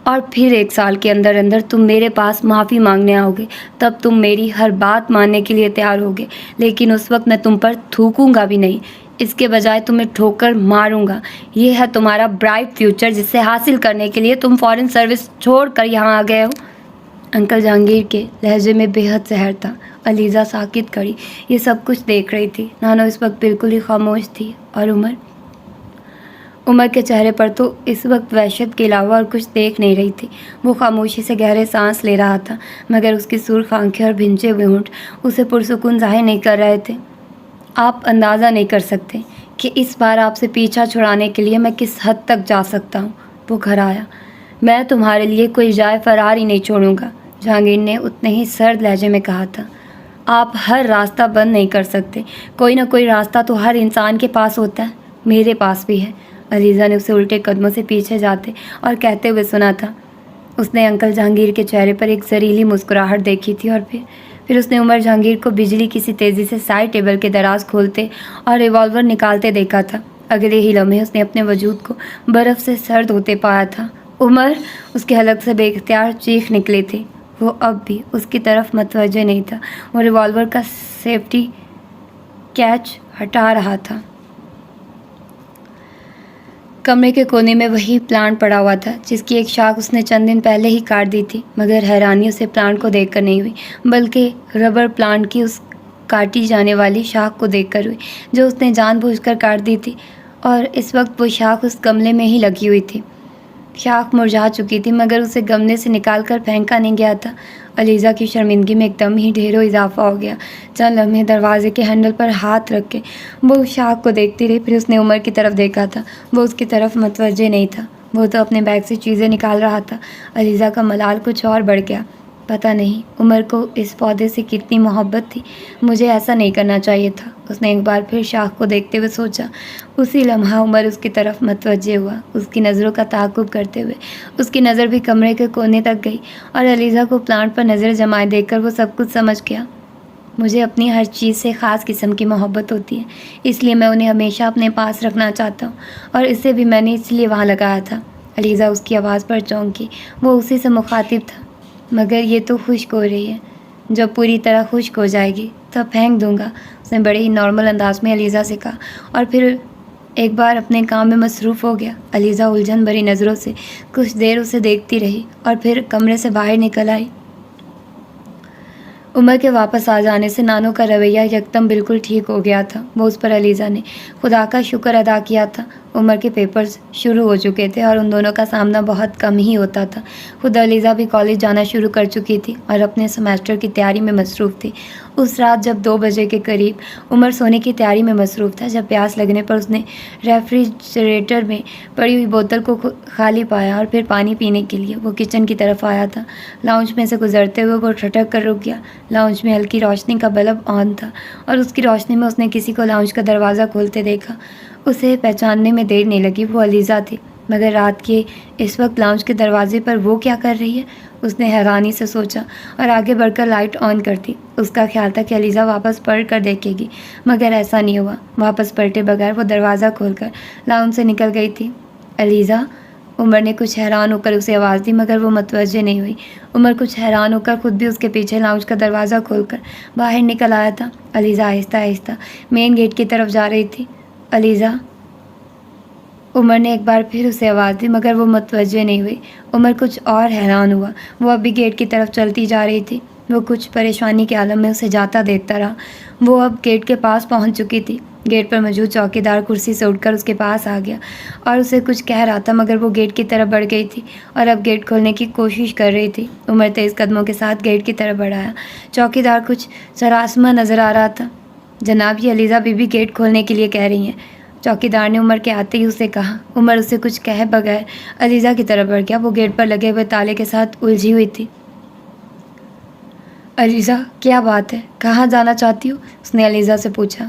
Speaker 1: اور پھر 1 سال کے اندر اندر تم میرے پاس معافی مانگنے آؤ گے، تب تم میری ہر بات ماننے کے لیے تیار ہوگے، لیکن اس وقت میں تم پر تھوکوں گا بھی نہیں، اس کے بجائے تمہیں ٹھوکر ماروں گا۔ یہ ہے تمہارا برائٹ فیوچر جسے حاصل کرنے کے لیے تم فورن سروس چھوڑ کر یہاں آ گئے ہو۔ انکل جہانگیر کے لہجے میں بے حد زہر تھا۔ علیزہ ساکت کھڑی یہ سب کچھ دیکھ رہی تھی۔ نانو اس وقت بالکل ہی خاموش تھی، اور عمر کے چہرے پر تو اس وقت وحشت کے علاوہ اور کچھ دیکھ نہیں رہی تھی۔ وہ خاموشی سے گہرے سانس لے رہا تھا، مگر اس کی سرخ آنکھیں اور بھنجے ہوئے ہونٹ اسے پرسکون ظاہر نہیں کر رہے تھے۔ آپ اندازہ نہیں کر سکتے کہ اس بار آپ سے پیچھا چھڑانے کے لیے میں کس حد تک جا سکتا ہوں۔ وہ گھر آیا۔ میں تمہارے لیے کوئی جائے فرار ہی نہیں چھوڑوں گا، جہانگیر نے اتنے ہی سرد لہجے میں کہا تھا۔ آپ ہر راستہ بند نہیں کر سکتے، کوئی نہ کوئی راستہ تو ہر انسان کے پاس ہوتا ہے، میرے پاس بھی ہے۔ علیزہ نے اسے الٹے قدموں سے پیچھے جاتے اور کہتے ہوئے سنا تھا۔ اس نے انکل جہانگیر کے چہرے پر ایک زہریلی مسکراہٹ دیکھی تھی، اور پھر اس نے عمر جہانگیر کو بجلی کسی تیزی سے سائڈ ٹیبل کے دراز کھولتے اور ریوالور نکالتے دیکھا تھا۔ اگلے ہی لمحے اس نے اپنے وجود کو برف سے سرد ہوتے پایا تھا۔ عمر! اس کے حلق سے بے اختیار چیخ نکلی تھی۔ وہ اب بھی اس کی طرف متوجہ نہیں تھا، وہ ریوالور کا سیفٹی کیچ ہٹا رہا تھا۔ کمرے کے کونے میں وہی پلانٹ پڑا ہوا تھا جس کی ایک شاخ اس نے چند دن پہلے ہی کاٹ دی تھی، مگر حیرانی اسے پلانٹ کو دیکھ کر نہیں ہوئی، بلکہ ربر پلانٹ کی اس کاٹی جانے والی شاخ کو دیکھ کر ہوئی جو اس نے جان بوجھ کر کاٹ دی تھی، اور اس وقت وہ شاخ اس گملے میں ہی لگی ہوئی تھی۔ شاخ مرجھا چکی تھی، مگر اسے گملے سے نکال کر پھینکا نہیں گیا تھا۔ علیزہ کی شرمندگی میں ایک دم ہی ڈھیروں اضافہ ہو گیا۔ چند لمحے دروازے کے ہینڈل پر ہاتھ رکھ کے وہ اس شاخ کو دیکھتی رہی، پھر اس نے عمر کی طرف دیکھا تھا۔ وہ اس کی طرف متوجہ نہیں تھا، وہ تو اپنے بیگ سے چیزیں نکال رہا تھا۔ علیزہ کا ملال کچھ اور بڑھ گیا۔ پتہ نہیں عمر کو اس پودے سے کتنی محبت تھی، مجھے ایسا نہیں کرنا چاہیے تھا، اس نے ایک بار پھر شاخ کو دیکھتے ہوئے سوچا۔ اسی لمحہ عمر اس کی طرف متوجہ ہوا، اس کی نظروں کا تعاقب کرتے ہوئے۔ اس کی نظر بھی کمرے کے کونے تک گئی، اور علیزہ کو پلانٹ پر نظر جمائے دیکھ کر وہ سب کچھ سمجھ گیا۔ مجھے اپنی ہر چیز سے خاص قسم کی محبت ہوتی ہے، اس لیے میں انہیں ہمیشہ اپنے پاس رکھنا چاہتا ہوں، اور اسے بھی میں نے اس لیے وہاں لگایا تھا۔ علیزہ اس کی آواز پر چونکی، وہ اسی سے مخاطب تھا۔ مگر یہ تو خشک ہو رہی ہے، جب پوری طرح خشک ہو جائے گی تب پھینک دوں گا، اس نے بڑے ہی نارمل انداز میں علیزہ سے کہا، اور پھر ایک بار اپنے کام میں مصروف ہو گیا۔ علیزہ الجھن بھری نظروں سے کچھ دیر اسے دیکھتی رہی، اور پھر کمرے سے باہر نکل آئی۔ عمر کے واپس آ جانے سے نانو کا رویہ یکدم بالکل ٹھیک ہو گیا تھا۔ وہ اس پر علیزہ نے خدا کا شکر ادا کیا تھا۔ عمر کے پیپرز شروع ہو چکے تھے، اور ان دونوں کا سامنا بہت کم ہی ہوتا تھا۔ خود علیزہ بھی کالج جانا شروع کر چکی تھی اور اپنے سیمیسٹر کی تیاری میں مصروف تھی۔ اس رات جب 2 بجے کے قریب عمر سونے کی تیاری میں مصروف تھا، جب پیاس لگنے پر اس نے ریفریجریٹر میں پڑی ہوئی بوتل کو خالی پایا، اور پھر پانی پینے کے لیے وہ کچن کی طرف آیا تھا۔ لاؤنج میں سے گزرتے ہوئے وہ ٹھٹک کر رک گیا۔ لاؤنج میں ہلکی روشنی کا بلب آن تھا، اور اس کی روشنی میں اس نے کسی کو لاؤنج کا دروازہ کھولتے دیکھا۔ اسے پہچاننے میں دیر نہیں لگی، وہ علیزہ تھی، مگر رات کے اس وقت لاؤنج کے دروازے پر وہ کیا کر رہی ہے؟ اس نے حیرانی سے سوچا، اور آگے بڑھ کر لائٹ آن کر دی۔ اس کا خیال تھا کہ علیزہ واپس پلٹ کر دیکھے گی، مگر ایسا نہیں ہوا۔ واپس پلٹے بغیر وہ دروازہ کھول کر لاؤنج سے نکل گئی تھی۔ علیزہ! عمر نے کچھ حیران ہو کر اسے آواز دی مگر وہ متوجہ نہیں ہوئی۔ عمر کچھ حیران ہو کر خود بھی اس کے پیچھے لاؤنج کا دروازہ کھول کر باہر نکل آیا تھا۔ علیزہ آہستہ آہستہ مین گیٹ کی طرف جا رہی تھی۔ علیزہ، عمر نے ایک بار پھر اسے آواز دی مگر وہ متوجہ نہیں ہوئی۔ عمر کچھ اور حیران ہوا۔ وہ اب بھی گیٹ کی طرف چلتی جا رہی تھی۔ وہ کچھ پریشانی کے عالم میں اسے جاتا دیکھتا رہا۔ وہ اب گیٹ کے پاس پہنچ چکی تھی۔ گیٹ پر موجود چوکیدار کرسی سے اٹھ کر اس کے پاس آ گیا اور اسے کچھ کہہ رہا تھا مگر وہ گیٹ کی طرف بڑھ گئی تھی اور اب گیٹ کھولنے کی کوشش کر رہی تھی۔ عمر تیز قدموں کے ساتھ گیٹ کی طرف بڑھایا۔ چوکیدار کچھ سراسمہ نظر آ رہا تھا۔ جناب، یہ علیزہ بی بی گیٹ کھولنے کے لیے کہہ رہی ہیں، چوکیدار نے عمر کے آتے ہی اسے کہا۔ عمر اسے کچھ کہے بغیر علیزہ کی طرف بڑھ گیا۔ وہ گیٹ پر لگے ہوئے تالے کے ساتھ الجھی ہوئی تھی۔ علیزہ، کیا بات ہے؟ کہاں جانا چاہتی ہو؟ اس نے علیزہ سے پوچھا۔